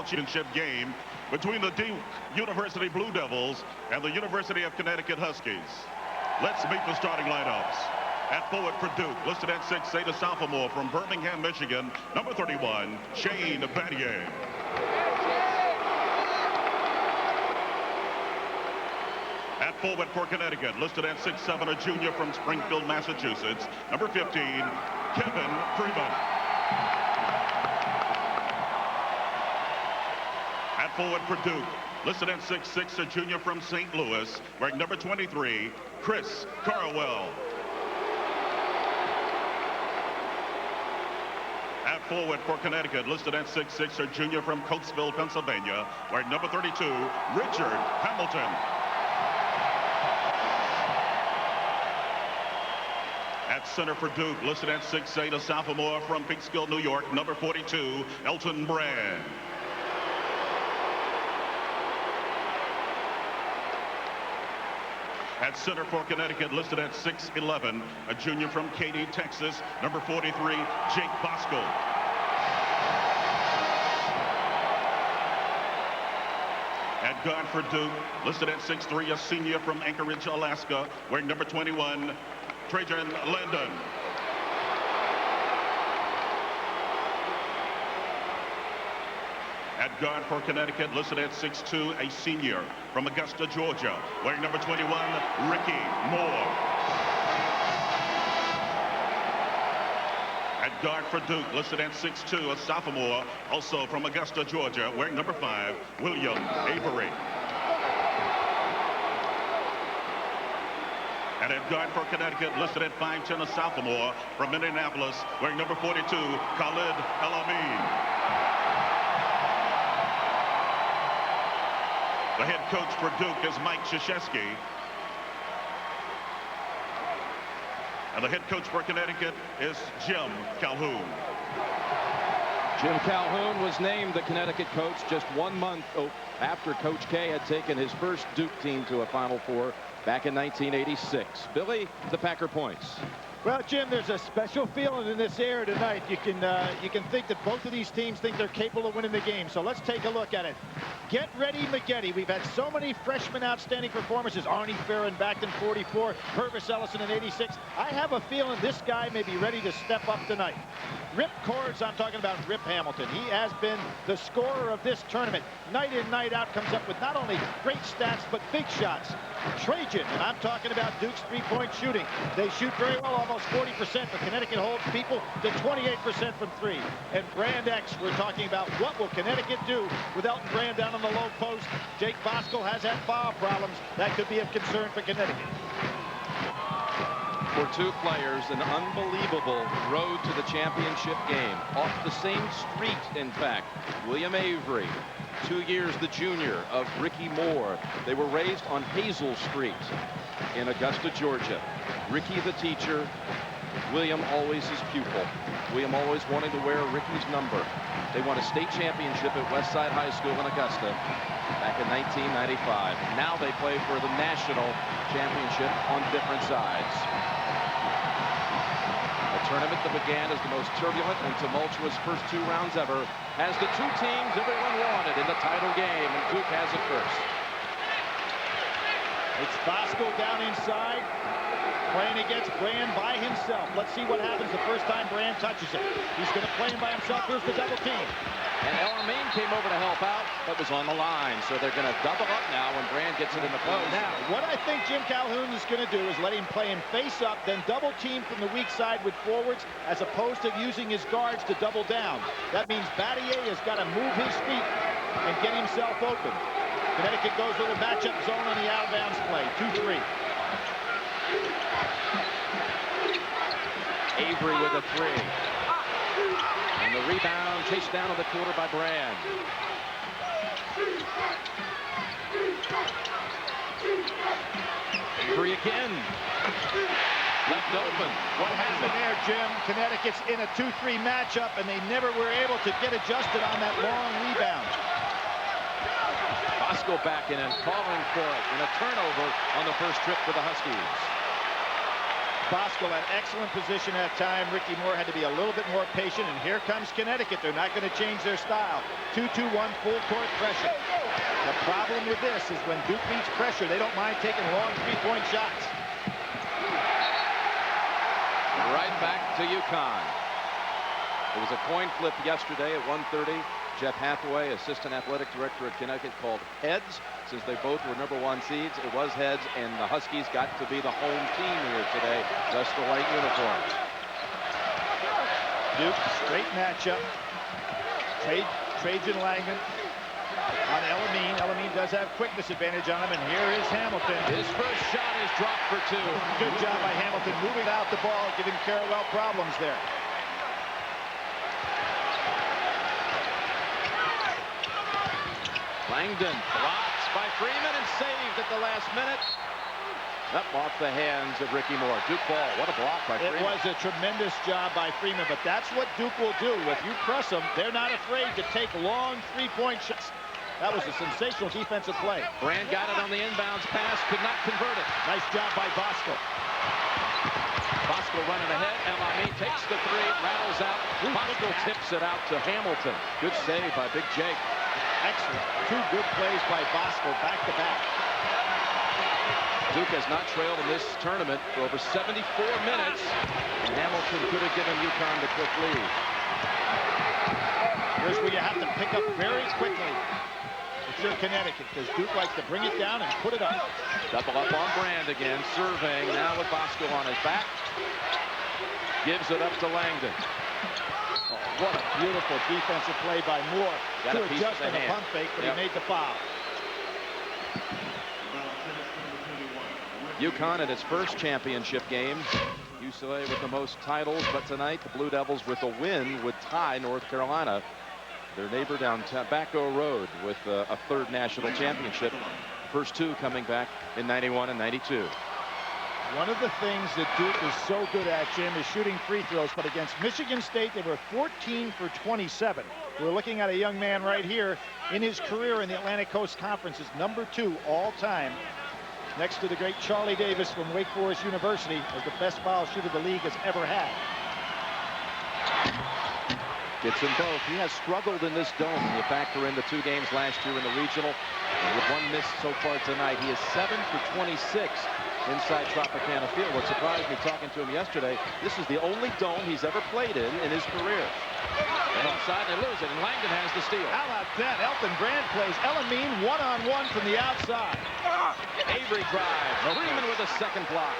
championship game between the Duke University Blue Devils and the University of Connecticut Huskies. Let's meet the starting lineups. At forward for Duke, listed at 6'8", a sophomore from Birmingham, Michigan, number 31, Shane Battier. At forward for Connecticut, listed at 6'7", a junior from Springfield, Massachusetts, number 15, Kevin Freeman. At forward for Duke, listed at 6'6", a junior from St. Louis, wearing number 23, Chris Carwell. At forward for Connecticut, listed at 6'6", a junior from Coatesville, Pennsylvania, wearing number 32, Richard Hamilton. At center for Duke, listed at 6'8", a sophomore from Peekskill, New York, number 42, Elton Brand. At center for Connecticut, listed at 6'11", a junior from Katy, Texas, number 43, Jake Bosco. At guard for Duke, listed at 6'3", a senior from Anchorage, Alaska, wearing number 21, Trajan Landon. At guard for Connecticut, listed at 6'2", a senior from Augusta, Georgia, wearing number 21, Ricky Moore. At guard for Duke, listed at 6'2", a sophomore, also from Augusta, Georgia, wearing number 5, William Avery. And at guard for Connecticut, listed at 5'10", a sophomore from Indianapolis, wearing number 42, Khalid El-Amin. The head coach for Duke is Mike Krzyzewski. And the head coach for Connecticut is Jim Calhoun. Jim Calhoun was named the Connecticut coach just 1 month after Coach K had taken his first Duke team to a Final Four back in 1986. Billy, the Packer points. Well, Jim, there's a special feeling in this air tonight. You can think that both of these teams think they're capable of winning the game. So let's take a look at it. Get ready, McGetty. We've had so many freshman outstanding performances. Arnie Farron back in 44, Purvis Ellison in 86. I have a feeling this guy may be ready to step up tonight. Rip Cords, I'm talking about Rip Hamilton. He has been the scorer of this tournament. Night in, night out, comes up with not only great stats, but big shots. Trajan, and I'm talking about Duke's three-point shooting. They shoot very well, almost 40%, but Connecticut holds people to 28% from three. And Brand X, we're talking about what will Connecticut do with Elton Brand down on the low post. Jake Bosco has had foul problems. That could be of concern for Connecticut. For two players, an unbelievable road to the championship game. Off the same street, in fact. William Avery, 2 years the junior of Ricky Moore. They were raised on Hazel Street in Augusta, Georgia. Ricky the teacher, William always his pupil. William always wanting to wear Ricky's number. They won a state championship at Westside High School in Augusta back in 1995. Now they play for the national championship on different sides. A tournament that began as the most turbulent and tumultuous first 2 rounds ever has the two teams everyone wanted in the title game, and Duke has it first. It's Bosco down inside, playing against Brand by himself. Let's see what happens the first time Brand touches it. He's going to play him by himself. Here's the double team. And El-Amin came over to help out, but was on the line. So they're going to double up now when Brand gets it in the post. Now, what I think Jim Calhoun is going to do is let him play him face up, then double team from the weak side with forwards, as opposed to using his guards to double down. That means Battier has got to move his feet and get himself open. Connecticut goes with a matchup zone on the out-of-bounds play. 2-3. Avery with a 3. And the rebound chased down in the quarter by Brand. Avery again. Left open. What happened there, Jim? Connecticut's in a 2-3 matchup, and they never were able to get adjusted on that long rebound. Bosco back in and calling for it, and a turnover on the first trip for the Huskies. Bosco had excellent position at time. Ricky Moore had to be a little bit more patient, and here comes Connecticut. They're not going to change their style. 2-2-1 full court pressure. The problem with this is when Duke beats pressure, they don't mind taking long three-point shots. Right back to UConn. It was a coin flip yesterday at 1:30. Jeff Hathaway, assistant athletic director at Connecticut, called heads. Since they both were #1 seeds, it was heads, and the Huskies got to be the home team here today, thus the white uniforms. Duke, straight matchup. Trajan Langdon on Elamine. Elamine does have quickness advantage on him, and here is Hamilton. His first shot is dropped for 2. Good job by Hamilton moving out the ball, giving Carrawell problems there. Langdon blocks by Freeman and saved at the last minute. Up off the hands of Ricky Moore. Duke ball. What a block by Freeman. It was a tremendous job by Freeman, but that's what Duke will do. If you press them, they're not afraid to take long three-point shots. That was a sensational defensive play. Brand got it on the inbounds pass, could not convert it. Nice job by Bosco. Bosco running ahead. Elamine takes the 3, rattles out. Bosco tips it out to Hamilton. Good save by Big Jake. Excellent. 2 good plays by Bosco back-to-back. Duke has not trailed in this tournament for over 74 minutes, and Hamilton could have given UConn the quick lead. Here's where you have to pick up very quickly if you're Connecticut, because Duke likes to bring it down and put it up. Double up on Brand again, surveying now with Bosco on his back. Gives it up to Langdon. Oh, what a beautiful defensive play by Moore to adjust on a pump fake, but he made the foul. UConn at its first championship game. UCLA with the most titles, but tonight the Blue Devils with a win would tie North Carolina, their neighbor down Tobacco Road, with a 3rd national championship. First 2 coming back in '91 and '92. One of the things that Duke is so good at, Jim, is shooting free throws. But against Michigan State, they were 14 for 27. We're looking at a young man right here in his career in the Atlantic Coast Conference is #2 all time, next to the great Charlie Davis from Wake Forest University, as the best foul shooter the league has ever had. Gets them both. He has struggled in this dome. You factor in the 2 games last year in the regional. With 1 miss so far tonight, he is 7 for 26 inside Tropicana Field. What surprised me talking to him yesterday, this is the only dome he's ever played in his career. And offside, they lose it, and Langdon has the steal. How about that? Elton Brand plays Elamine one-on-one from the outside. Avery drives. Freeman with a second block.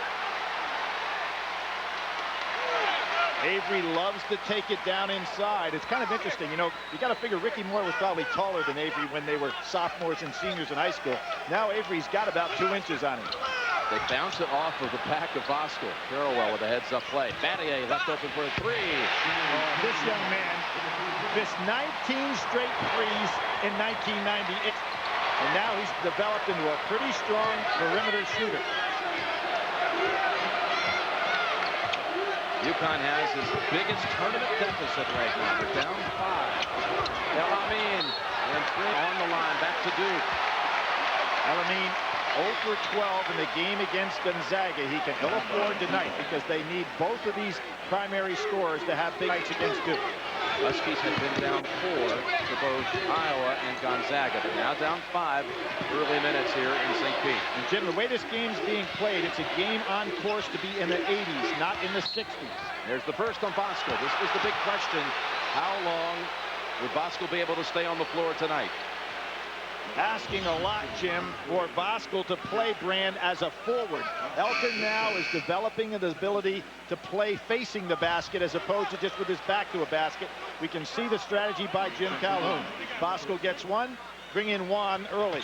Avery loves to take it down inside. It's kind of interesting. You know, you got to figure Ricky Moore was probably taller than Avery when they were sophomores and seniors in high school. Now Avery's got about 2 inches on him. They bounce it off of the back of Bosco. Carrawell with a heads-up play. Battier left open for a 3. This young man missed 19 straight threes in 1998. And now he's developed into a pretty strong perimeter shooter. UConn has his biggest tournament deficit right now. They're down 5. Elamine and 3 on the line. Back to Duke. Elamine 0 for 12 in the game against Gonzaga. He can ill afford tonight because they need both of these primary scorers to have big nights against Duke. Huskies had been down 4 to both Iowa and Gonzaga. They're now down 5 early minutes here in St. Pete. And Jim, the way this game's being played, it's a game on course to be in the 80s, not in the 60s. There's the first on Bosco. This was the big question. How long would Bosco be able to stay on the floor tonight? Asking a lot, Jim, for Bosco to play Brand as a forward. Elton now is developing an ability to play facing the basket as opposed to just with his back to a basket. We can see the strategy by Jim Calhoun. Bosco gets 1, bring in Juan early.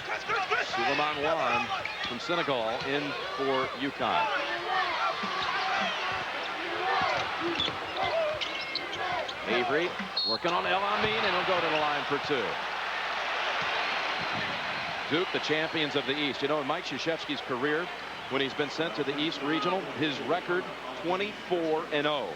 Suleiman Juan from Senegal in for UConn. Avery working on Elamine, and he'll go to the line for 2. Duke, the champions of the East. You know, in Mike Krzyzewski's career, when he's been sent to the East Regional, his record 24-0.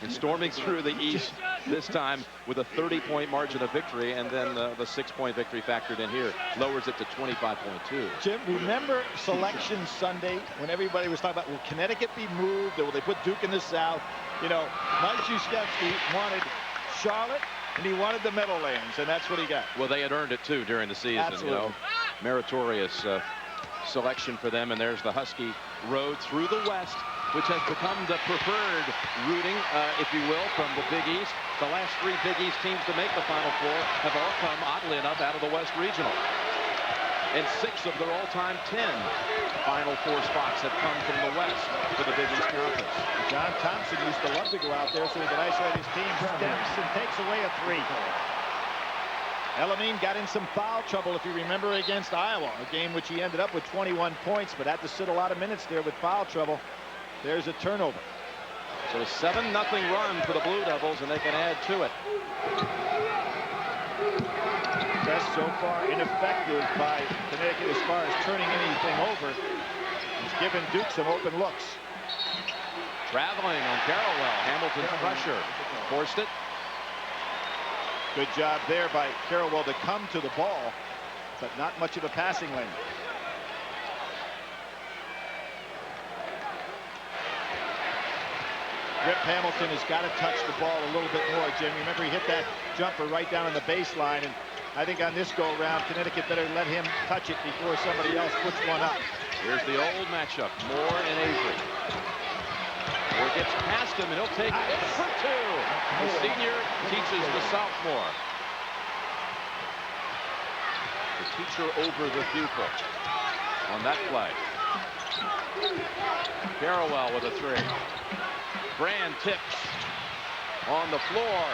And storming through the East this time with a 30-point margin of victory, and then the 6-point victory factored in here lowers it to 25.2. Jim, remember Selection Sunday when everybody was talking about, will Connecticut be moved, or will they put Duke in the South? You know, Mike Krzyzewski wanted Charlotte, and he wanted the Meadowlands, and that's what he got. Well, they had earned it too during the season. Absolutely. You know, meritorious selection for them. And there's the Husky road through the West, which has become the preferred routing, if you will, from the Big East. The last 3 Big East teams to make the Final Four have all come, oddly enough, out of the West Regional. And 6 of their all-time 10 Final Four spots have come from the West for the Big East Conference. John Thompson used to love to go out there so he could isolate his team. Steps and takes away a 3. Elamine got in some foul trouble, if you remember, against Iowa, a game which he ended up with 21 points, but had to sit a lot of minutes there with foul trouble. There's a turnover. So a 7-0 run for the Blue Devils, and they can add to it. Press so far ineffective by Connecticut as far as turning anything over. He's given Duke some open looks. Traveling on Carrollwell. Hamilton's pressure forced it. Good job there by Carrollwell to come to the ball, but not much of a passing lane. Rip Hamilton has got to touch the ball a little bit more, Jim. Remember, he hit that jumper right down on the baseline, and I think on this go-around, Connecticut better let him touch it before somebody else puts one up. Here's the old matchup, Moore and Avery. Moore gets past him, and he'll take it for 2. The senior teaches the sophomore. The teacher over the pupil on that play. Carrollwell with a 3. Brand tips on the floor.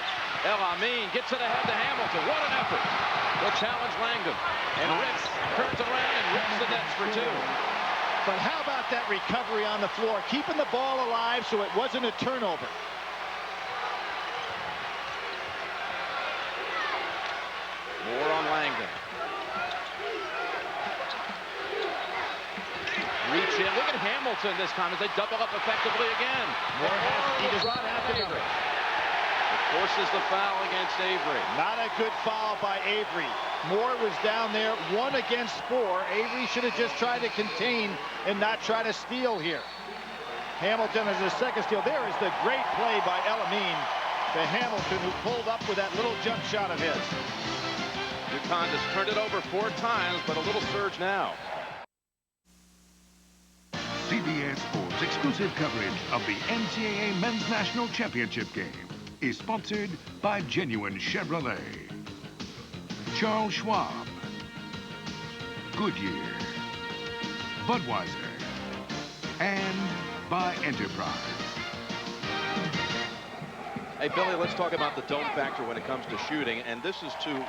Elamine gets it ahead to Hamilton. What an effort. He'll challenge Langdon. And Ricks turns around and rips the nets for 2. But how about that recovery on the floor? Keeping the ball alive so it wasn't a turnover. Moore on Langdon. Reach in. Look at Hamilton this time as they double up effectively again. Moore has to eat his run after Avery. It forces the foul against Avery. Not a good foul by Avery. Moore was down there 1 against 4. Avery should have just tried to contain and not try to steal here. Hamilton has a second steal. There is the great play by Elamine to Hamilton, who pulled up with that little jump shot of his. UConn has turned it over 4 times, but a little surge now. CBS Sports' exclusive coverage of the NCAA Men's National Championship game is sponsored by Genuine Chevrolet, Charles Schwab, Goodyear, Budweiser, and by Enterprise. Hey, Billy, let's talk about the don't factor when it comes to shooting. And this is to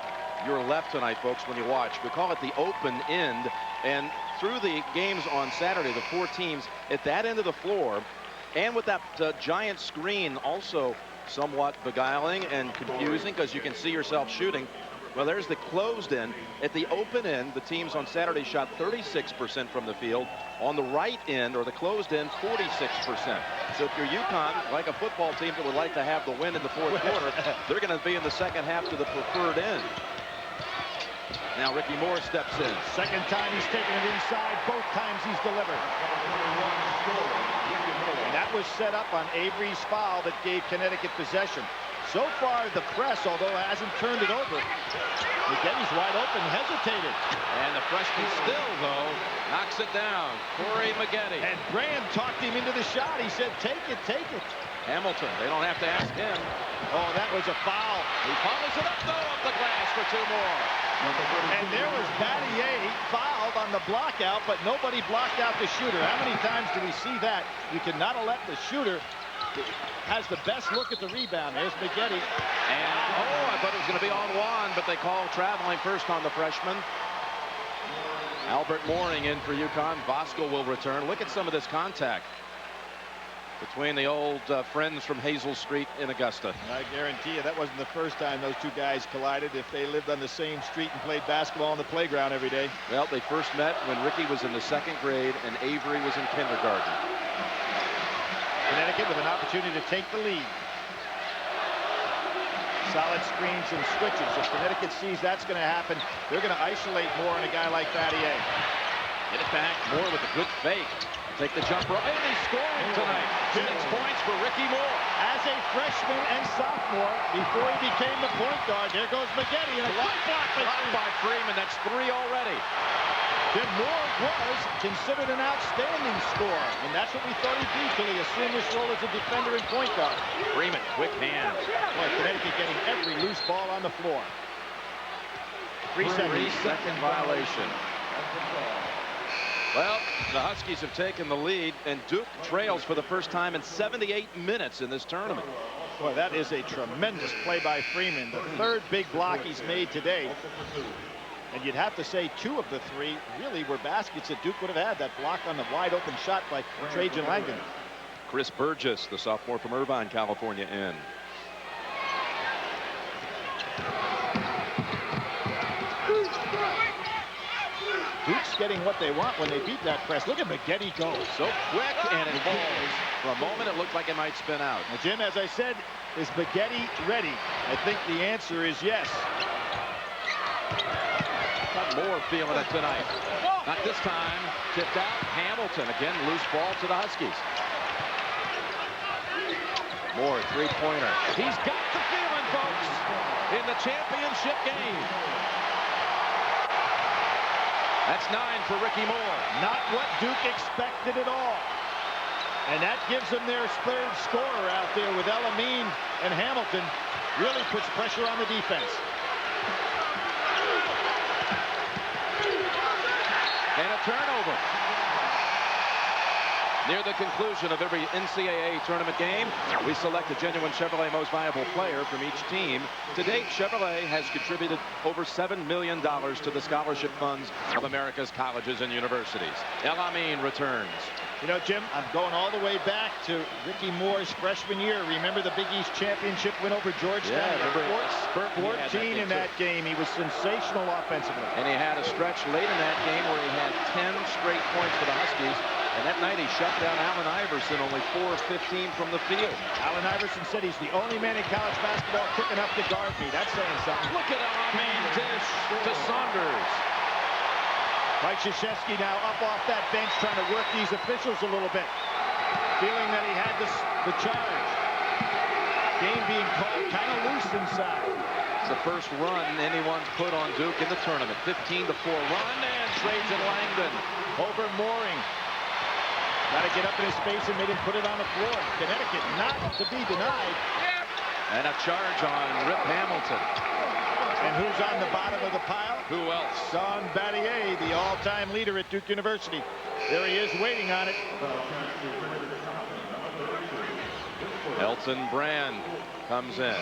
your left tonight, folks, when you watch. We call it the open end. And through the games on Saturday, the 4 teams at that end of the floor, and with that giant screen also somewhat beguiling and confusing because you can see yourself shooting. Well, there's the closed end. At the open end, the teams on Saturday shot 36% from the field. On the right end, or the closed end, 46%. So if you're UConn, like a football team that would like to have the win in the 4th quarter, they're going to be in the second half to the preferred end. Now Ricky Moore steps in. Second time he's taken it inside. Both times he's delivered. And that was set up on Avery's foul that gave Connecticut possession. So far, the press, although it hasn't turned it over, McGetty's wide open, hesitated. And the freshman still, though, knocks it down. Corey McGetty. And Brand talked him into the shot. He said, take it, take it. Hamilton, they don't have to ask him. Oh, that was a foul. He follows it up, though, up the glass for 2 more. And there was Battier fouled on the block out, but nobody blocked out the shooter. How many times do we see that? You cannot let the shooter has the best look at the rebound. There's McGetty. And, I thought it was going to be on Juan, but they call traveling first on the freshman. Albert Mooring in for UConn. Voskuhl will return. Look at some of this contact between the old friends from Hazel Street in Augusta. I guarantee you that wasn't the first time those 2 guys collided if they lived on the same street and played basketball on the playground every day. Well, they first met when Ricky was in the 2nd grade and Avery was in kindergarten. Connecticut with an opportunity to take the lead. Solid screens and switches. If Connecticut sees that's going to happen, they're going to isolate more on a guy like Battier. Get it back. Moore with a good fake. Take the jumper. And he's scoring tonight. 6 points for Ricky Moore. As a freshman and sophomore, before he became the point guard, there goes Maggette. And a block by Freeman. That's 3 already. Jim Moore was considered an outstanding scorer, and that's what we thought he'd be till he assumed this role as a defender and point guard. Freeman, quick hands. Boy, Connecticut getting every loose ball on the floor. 3 seconds. 3-second violation. Well, the Huskies have taken the lead, and Duke trails for the first time in 78 minutes in this tournament. Boy, that is a tremendous play by Freeman. The 3rd big block he's made today. And you'd have to say 2 of the 3 really were baskets that Duke would have had. That block on the wide open shot by Trajan Langdon. Chris Burgess, the sophomore from Irvine, California, in. Duke's getting what they want when they beat that press. Look at Maggette go. So quick, and it falls. For a moment, it looked like it might spin out. Now, Jim, as I said, is Maggette ready? I think the answer is yes. Moore feeling it tonight. Not this time. Tipped out. Hamilton again. Loose ball to the Huskies. Moore, 3-pointer. He's got the feeling, folks, in the championship game. That's 9 for Ricky Moore. Not what Duke expected at all. And that gives them their 3rd scorer out there with Elamine and Hamilton. Really puts pressure on the defense. And a turnover. Near the conclusion of every NCAA tournament game, we select a genuine Chevrolet Most Valuable Player from each team. To date, Chevrolet has contributed over $7 million to the scholarship funds of America's colleges and universities. Elamine returns. You know, Jim, I'm going all the way back to Ricky Moore's freshman year. Remember the Big East championship win over Georgetown? Yeah, 14 in that game. He was sensational offensively. And he had a stretch late in that game where he had 10 straight points for the Huskies. And that night he shut down Allen Iverson, only 4 of 15 from the field. Allen Iverson said he's the only man in college basketball quick enough to guard me. That's saying something. Look at Elamine dish to Saunders. Mike Krzyzewski now up off that bench trying to work these officials a little bit. Feeling that he had the charge. Game being called kind of loose inside. It's the first run anyone's put on Duke in the tournament. 15-4 run, and Trajan Langdon. Over Mooring. Got to get up in his face and made him put it on the floor. Connecticut not to be denied. And a charge on Rip Hamilton. And who's on the bottom of the pile? Who else? Son Battier, the all-time leader at Duke University. There he is waiting on it. Elton Brand comes in.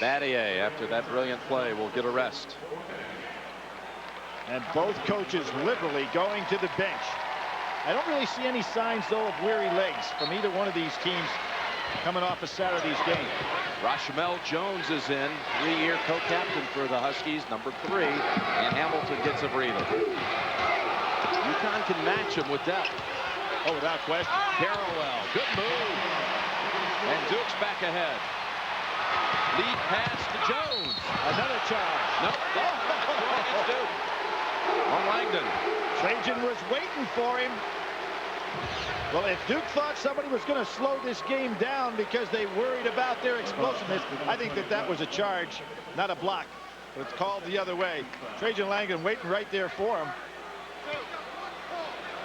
Battier, after that brilliant play, will get a rest. And both coaches liberally going to the bench. I don't really see any signs, though, of weary legs from either one of these teams coming off of Saturday's game. Rashmel Jones is in, 3-year co-captain for the Huskies, number 3, and Hamilton gets a breather. UConn can match him with depth. Oh, without question. Carrawell, good move. And Duke's back ahead. Lead pass to Jones. Another charge. Nope. It's Duke. On Langdon. Trajan was waiting for him. Well, if Duke thought somebody was going to slow this game down because they worried about their explosiveness, I think that was a charge, not a block. But it's called the other way. Trajan Langdon waiting right there for him.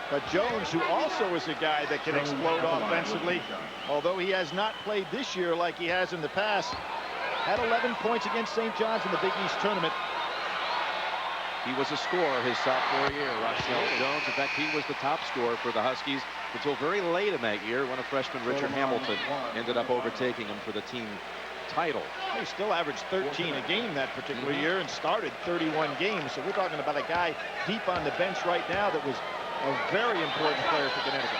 But Jones, who also is a guy that can explode offensively, although he has not played this year like he has in the past, had 11 points against St. John's in the Big East tournament. He was a scorer his sophomore year, Rashmel Jones. In fact, he was the top scorer for the Huskies until very late in that year when a freshman, Richard Hamilton, ended up overtaking him for the team title. He still averaged 13 a game that particular year and started 31 games. So we're talking about a guy deep on the bench right now that was a very important player for Connecticut.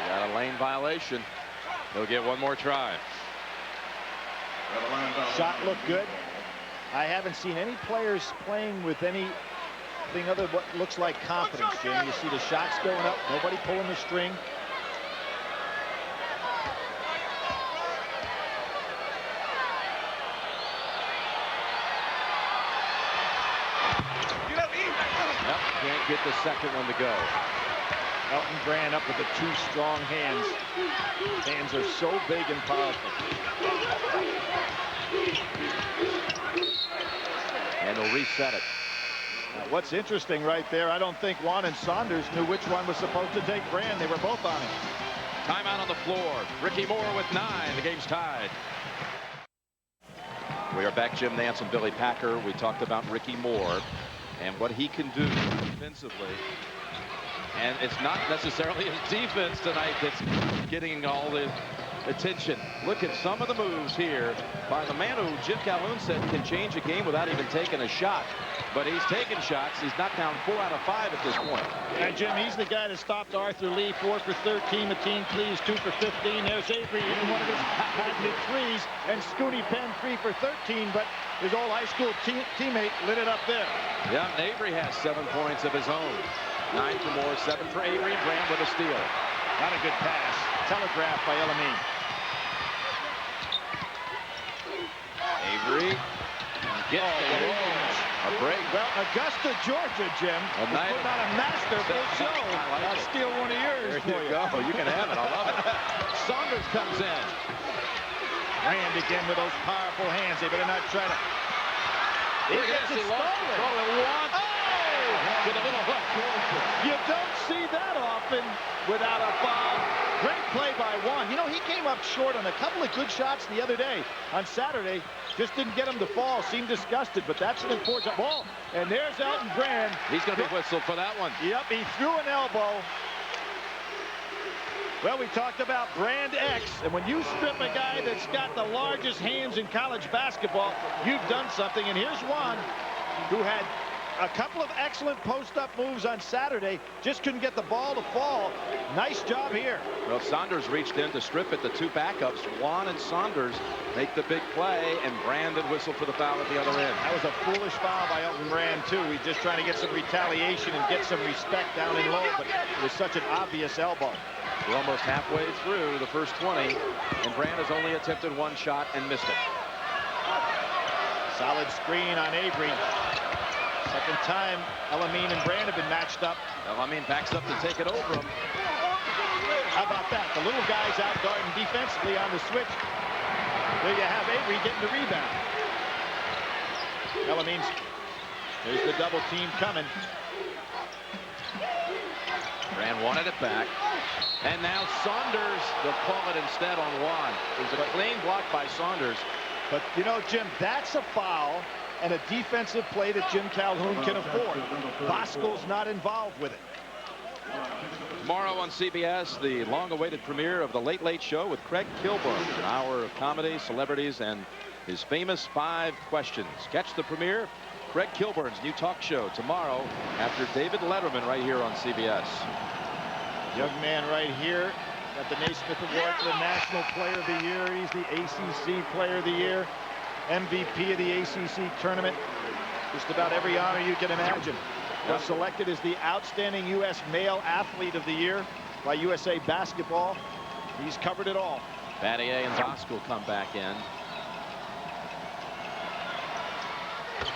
Got a lane violation. He'll get one more try. Shot looked good. I haven't seen any players playing with anything other than what looks like confidence, Jim. You see the shots going up, nobody pulling the string. get the second one to go. Elton Brand up with the two strong hands. Hands are so big and powerful. And they'll reset it. Now, what's interesting right there, I don't think Juan and Saunders knew which one was supposed to take Brand. They were both on him. Timeout on the floor. Ricky Moore with 9. The game's tied. We are back. Jim Nance and Billy Packer. We talked about Ricky Moore and what he can do defensively. And it's not necessarily his defense tonight that's getting all the attention. Look at some of the moves here by the man who Jim Calhoun said can change a game without even taking a shot. But he's taken shots. He's knocked down 4 out of 5 at this point. And Jim, he's the guy that stopped Arthur Lee. 4 for 13. Mateen Cleaves 2 for 15. There's Avery hitting one of his patented threes. And Scoonie Penn 3 for 13. But his old high school teammate lit it up there. Yeah, and Avery has 7 points of his own. 9 for Moore, 7 for Avery. Brand with a steal. Not a good pass. Telegraphed by Elamine. Avery gets a break. Well, Augusta, Georgia, Jim, is putting on a masterful show. I'll steal one of yours for you. Go. You can have it. I love it. Saunders comes in. Brand again with those powerful hands. They better not try to. Look at this. He lost control at once. With a little hook. You don't see that often without a foul. Great play by Juan. You know, he came up short on a couple of good shots the other day. On Saturday, just didn't get him to fall. Seemed disgusted, but that's an important ball. And there's Elton Brand. He's going to be whistled for that one. Yep, he threw an elbow. Well, we talked about Brand X, and when you strip a guy that's got the largest hands in college basketball, you've done something. And here's Juan, who had a couple of excellent post-up moves on Saturday, just couldn't get the ball to fall. Nice job here. Well, Saunders reached in to strip it. The 2 backups, Juan and Saunders, make the big play, and Brandon whistled for the foul at the other end. That was a foolish foul by Elton Brand, too. He's just trying to get some retaliation and get some respect down in low, but it was such an obvious elbow. We're almost halfway through the first 20, and Brand has only attempted 1 shot and missed it. Solid screen on Avery. Second time Elamine and Brand have been matched up. Elamine backs up to take it over him. How about that? The little guy's out guarding defensively on the switch. There you have Avery getting the rebound. Elamine's, there's the double team coming. Brand wanted it back. And now Saunders, they'll call it instead on Juan. There's a clean block by Saunders. But, you know, Jim, that's a foul and a defensive play that Jim Calhoun can afford. Bosco's not involved with it. Tomorrow on CBS, the long-awaited premiere of The Late Late Show with Craig Kilborn. An hour of comedy, celebrities, and his famous 5 questions. Catch the premiere, Craig Kilborn's new talk show tomorrow after David Letterman right here on CBS. Young man right here got the Naismith Award for the National Player of the Year. He's the ACC Player of the Year, MVP of the ACC tournament. Just about every honor you can imagine. Was selected as the Outstanding U.S. Male Athlete of the Year by USA Basketball. He's covered it all. Battier and Bosco come back in.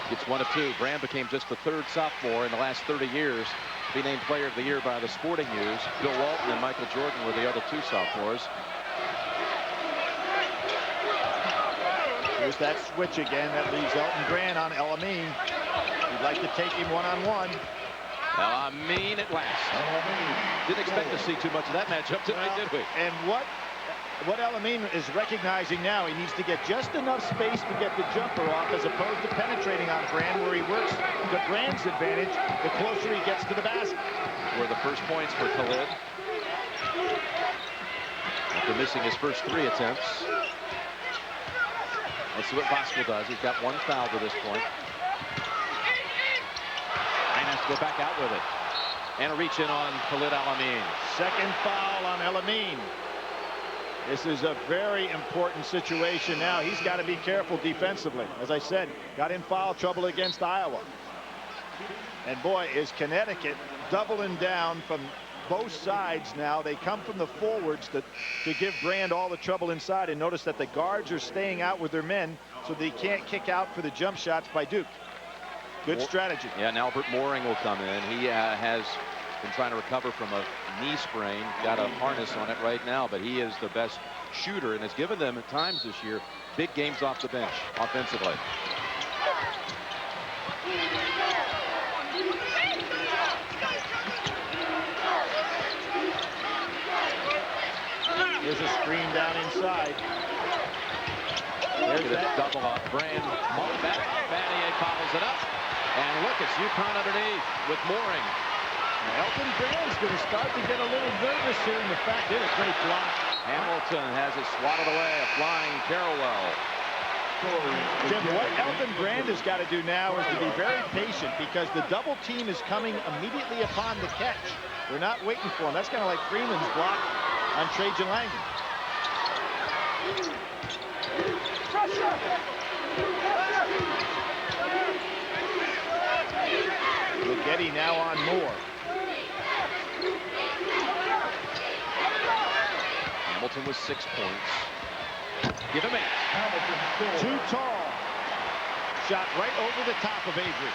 Gets 1 of 2. Brand became just the 3rd sophomore in the last 30 years to be named Player of the Year by the Sporting News. Bill Walton and Michael Jordan were the other 2 sophomores. Here's that switch again. That leaves Elton Brand on Elamine. He'd like to take him one-on-one. Elamine at last. Didn't expect to see too much of that matchup tonight, did we? And what Elamine is recognizing now, he needs to get just enough space to get the jumper off as opposed to penetrating on Brand, where he works to Brand's advantage the closer he gets to the basket. Were the first points for Khalid after missing his first 3 attempts. Let's see what Bosco does. He's got 1 foul to this point. And has to go back out with it. And a reach in on Khalid Elamine. Second foul on Elamine. This is a very important situation now. He's got to be careful defensively. As I said, got in foul trouble against Iowa. And boy, is Connecticut doubling down from both sides now. They come from the forwards to give Brand all the trouble inside. And notice that the guards are staying out with their men so they can't kick out for the jump shots by Duke. Good strategy. Yeah, and Albert Mooring will come in. He has been trying to recover from a knee sprain. Got a harness on it right now, but he is the best shooter and has given them at times this year big games off the bench offensively. Here's a screen down inside. There's that double up. Brand back. Vanier follows it up. And look, it's UConn underneath with Mooring. Elton Brand's going to start to get a little nervous here, and the fact is a great block. Hamilton has it swatted away. A flying Carrawell. Jim, what Elton Brand has got to do now is to be very patient because the double team is coming immediately upon the catch. They're not waiting for him. That's kind of like Freeman's block on Trajan Langdon. Getty now on Moore. Hamilton with 6 points. Give him 8. Too tall. Shot right over the top of Avery.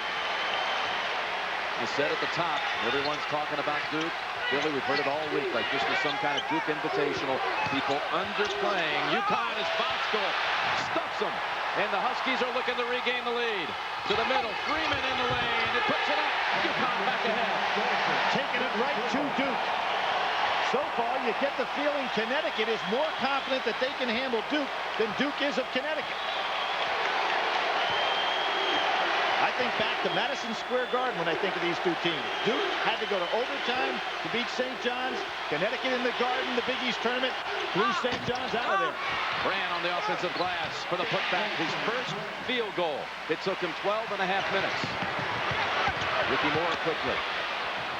You said at the top, everyone's talking about Duke. Really, we've heard it all week, like this was some kind of Duke Invitational. People underplaying. UConn is Bosco. Stuffs them. And the Huskies are looking to regain the lead. To the middle. Freeman in the lane. It puts it up. UConn back ahead. Taking it right to Duke. So far, you get the feeling Connecticut is more confident that they can handle Duke than Duke is of Connecticut. I think back to Madison Square Garden when I think of these two teams. Duke had to go to overtime to beat St. John's. Connecticut in the Garden, the Big East tournament, blew St. John's out of there. Brand on the offensive glass for the putback. His first field goal. It took him 12 and a half minutes. Ricky Moore quickly.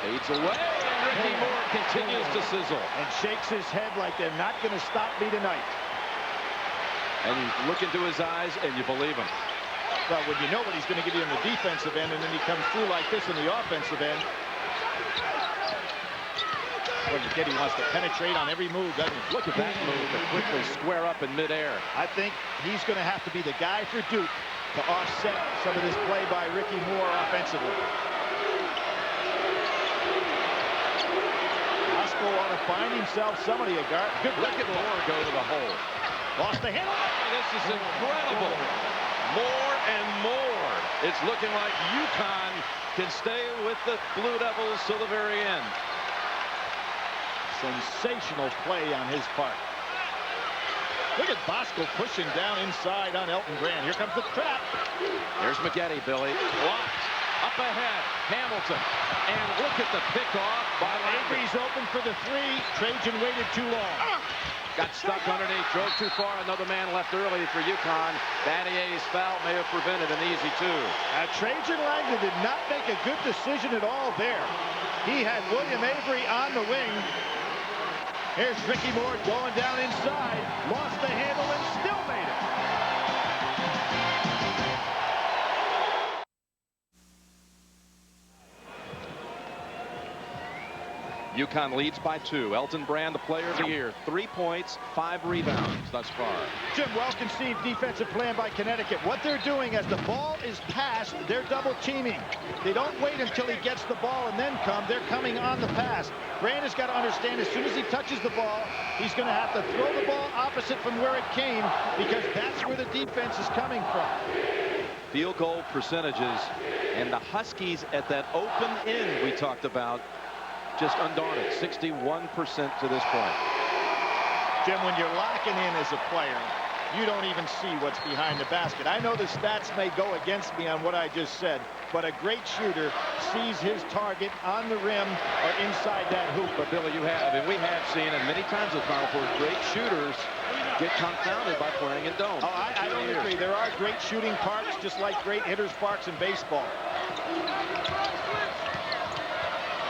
Fades away, and Ricky Moore continues to sizzle. And shakes his head like they're not going to stop me tonight. And you look into his eyes, and you believe him. Well, when you know what he's going to give you on the defensive end, and then he comes through like this in the offensive end. Well, Getty wants to penetrate on every move, doesn't he? Look at that move to quickly square up in midair. I think he's going to have to be the guy for Duke to offset some of this play by Ricky Moore offensively. Bosco ought to find himself somebody a guard. Good look at Moore go to the hole. Lost the handle. This is incredible. More and more. It's looking like UConn can stay with the Blue Devils till the very end. Sensational play on his part. Look at Bosco pushing down inside on Elton Brand. Here comes the trap. There's McGetty, Billy. Blocked. Up ahead. Hamilton. And look at the pickoff by Avery's open for the 3. Trajan waited too long. Got stuck underneath, drove too far. Another man left early for UConn. Vanier's foul may have prevented an easy 2. Trajan Langdon did not make a good decision at all there. He had William Avery on the wing. Here's Ricky Moore going down inside. Lost the handle and still made it. UConn leads by 2. Elton Brand, the player of the year. 3 points, 5 rebounds thus far. Jim, well-conceived defensive plan by Connecticut. What they're doing as the ball is passed, they're double teaming. They don't wait until he gets the ball and then come. They're coming on the pass. Brand has got to understand as soon as he touches the ball, he's going to have to throw the ball opposite from where it came because that's where the defense is coming from. Field goal percentages and the Huskies at that open end we talked about. Just undaunted, 61% to this point. Jim, when you're locking in as a player, you don't even see what's behind the basket. I know the stats may go against me on what I just said, but a great shooter sees his target on the rim or inside that hoop. But Billy, you have, and we have seen, and many times with Final Four, great shooters get confounded by playing in domes. Oh, I don't agree. There are great shooting parks, just like great hitters parks in baseball.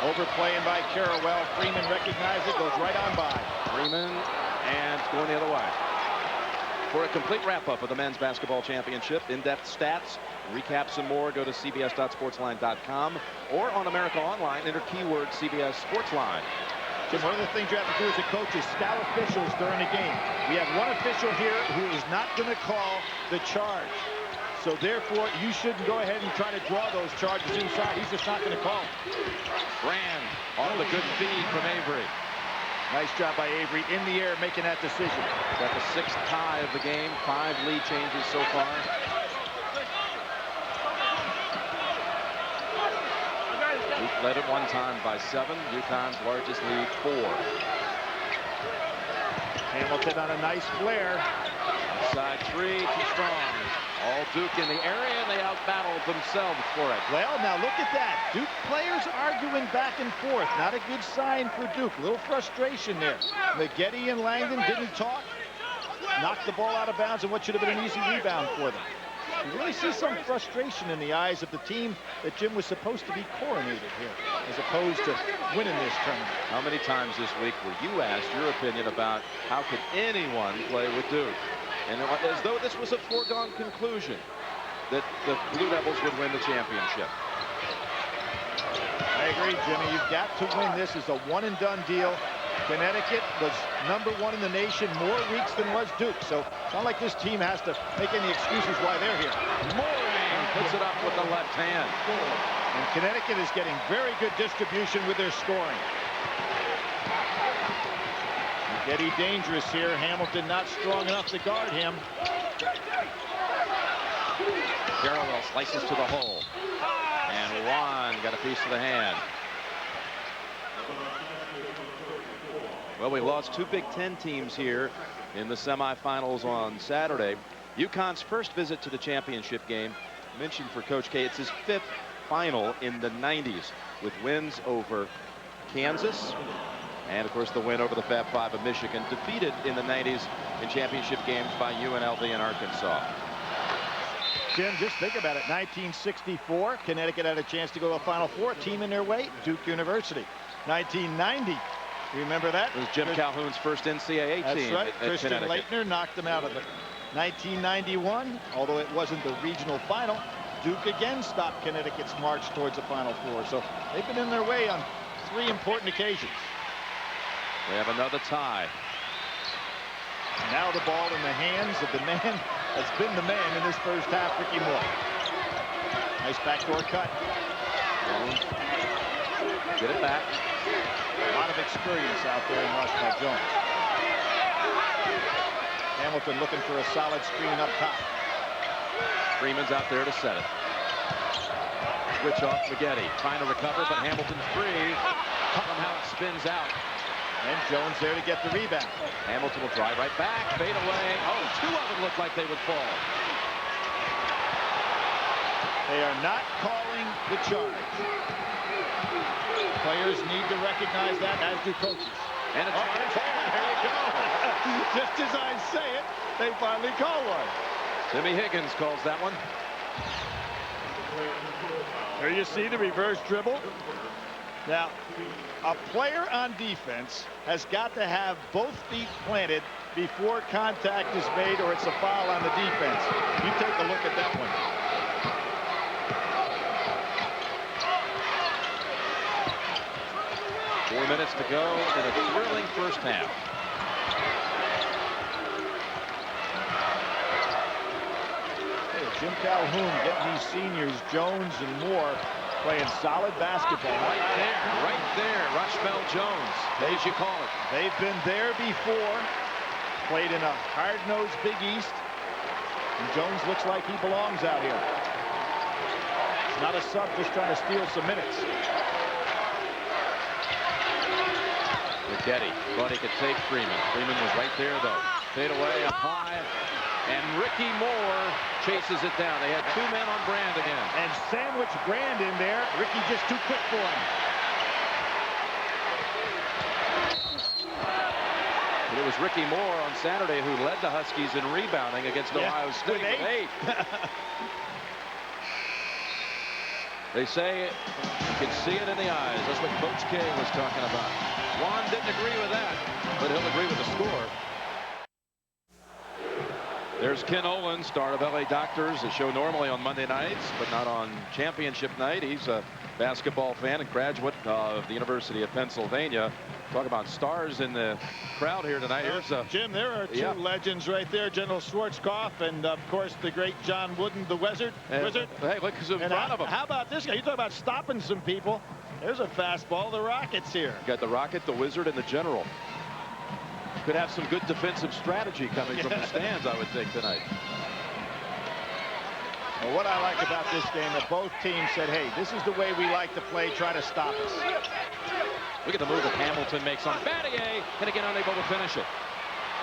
Overplaying by Carrawell. Freeman recognized it, goes right on by. Freeman, and it's going the other way. For a complete wrap-up of the men's basketball championship, in-depth stats, recaps and more, go to cbs.sportsline.com or on America Online, enter keyword CBS Sportsline. Jim, one of the things you have to do as a coach is scout officials during the game. We have one official here who is not going to call the charge. So therefore, you shouldn't go ahead and try to draw those charges inside. He's just not going to call. Brand on the good feed from Avery. Nice job by Avery in the air making that decision. Got the 6th tie of the game. 5 lead changes so far. Duke led at one time by 7. UConn's largest lead 4. Hamilton on a nice flare. Side 3 too strong. All Duke in the area, and they outbattled themselves for it. Well, now look at that. Duke players arguing back and forth. Not a good sign for Duke. A little frustration there. McGetty and Langdon didn't talk. Knocked the ball out of bounds in what should have been an easy rebound for them. You really see some frustration in the eyes of the team that Jim was supposed to be coronated here, as opposed to winning this tournament. How many times this week were you asked your opinion about how could anyone play with Duke? And as though this was a foregone conclusion that the Blue Devils would win the championship. I agree, Jimmy. You've got to win this. It's a one-and-done deal. Connecticut was #1 in the nation more weeks than was Duke. So it's not like this team has to make any excuses why they're here. Mooring puts it up with the left hand. And Connecticut is getting very good distribution with their scoring. Getty dangerous here. Hamilton not strong enough to guard him. Garrowell slices to the hole. And Juan got a piece of the hand. Well, we lost 2 Big Ten teams here in the semifinals on Saturday. UConn's first visit to the championship game, mentioned for Coach K, it's his 5th final in the 90s, with wins over Kansas, and of course the win over the Fab Five of Michigan, defeated in the 90s in championship games by UNLV and Arkansas. Jim, just think about it. 1964, Connecticut had a chance to go to the Final Four. Team in their way, Duke University. 1990, remember that? It was Jim Calhoun's first NCAA That's team. right. At Christian Connecticut. Laettner knocked them out of it. 1991, although it wasn't the regional final, Duke again stopped Connecticut's march towards the Final Four. So they've been in their way on 3 important occasions. We have another tie. Now the ball in the hands of the man that's been the man in this first half, Ricky Moore. Nice backdoor cut. Jones. Get it back. A lot of experience out there in rush by Jones. Hamilton looking for a solid screen up top. Freeman's out there to set it. Switch off McGetty. Trying to recover, but Hamilton's free. Somehow it spins out. And Jones there to get the rebound. Hamilton will drive right back. Fade away. Oh, 2 of them look like they would fall. They are not calling the charge. Players need to recognize that, as do coaches. And a charge. There you go. Just as I say it, they finally call one. Timmy Higgins calls that one. There you see the reverse dribble. Now, a player on defense has got to have both feet planted before contact is made, or it's a foul on the defense. You take a look at that one. Four minutes to go in a thrilling first half. Hey, Jim Calhoun getting these seniors, Jones and Moore, playing solid basketball. Right there, Rushmell Jones, as you call it. They've been there before, played in a hard-nosed Big East, and Jones looks like he belongs out here. It's not a sub just trying to steal some minutes. McGetty thought he could take Freeman. Freeman was right there, though. Fade away, up high, and Ricky Moore chases it down. They had 2 men on Brand again. And sandwich Brand in there. Ricky just too quick for him. But it was Ricky Moore on Saturday who led the Huskies in rebounding against Ohio State with 8. They say you can see it in the eyes. That's what Coach K was talking about. Juan didn't agree with that, but he'll agree with the score. There's Ken Olin, star of LA Doctors, a show normally on Monday nights, but not on championship night. He's a basketball fan and graduate of the University of Pennsylvania. Talk about stars in the crowd here tonight. Here's Jim, there are two legends right there, General Schwarzkopf and, of course, the great John Wooden, the Wizard. Hey, look who's in front of him. How about this guy? You talk about stopping some people. There's a fastball. The Rocket's here. You got the Rocket, the Wizard, and the General. Could have some good defensive strategy coming from the stands, I would think, tonight. Well, what I like about this game that both teams said, hey, this is the way we like to play. Try to stop us. Look at the move that Hamilton makes on Battier, and again unable to finish it.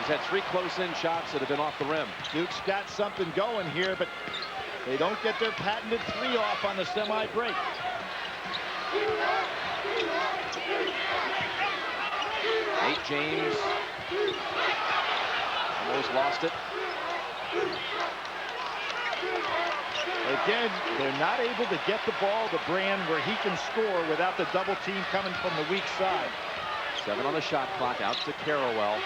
He's had 3 close-in shots that have been off the rim. Duke's got something going here, but they don't get their patented 3 off on the semi-break. Nate James almost lost it. Again, they're not able to get the ball to Brand where he can score without the double team coming from the weak side. 7 on the shot clock, out to Carrawell.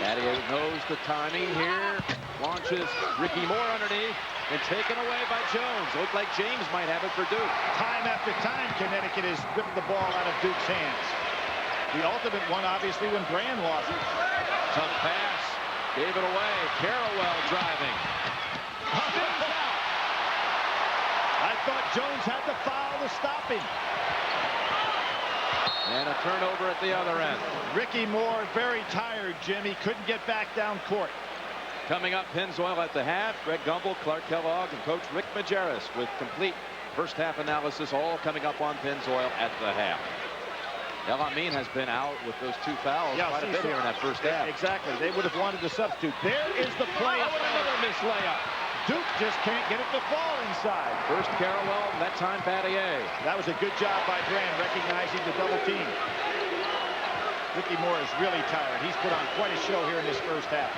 Battier knows the timing here. Launches Ricky Moore underneath and taken away by Jones. Looked like James might have it for Duke. Time after time, Connecticut has ripped the ball out of Duke's hands. The ultimate one, obviously, when Brand lost it. Tough pass. Gave it away. Carrawell driving. I thought Jones had the foul to stop him. And a turnover at the other end. Ricky Moore very tired, Jim. He couldn't get back down court. Coming up, Pennzoil at the half. Greg Gumbel, Clark Kellogg, and Coach Rick Majerus with complete first half analysis, all coming up on Pennzoil at the half. El Amin has been out with those 2 fouls quite a bit here in that first half. Exactly. They would have wanted to substitute. There is the play. Oh, another missed layup. Duke just can't get it to fall inside. First Carrawell, that time Battier. That was a good job by Brand recognizing the double team. Ricky Moore is really tired. He's put on quite a show here in this first half.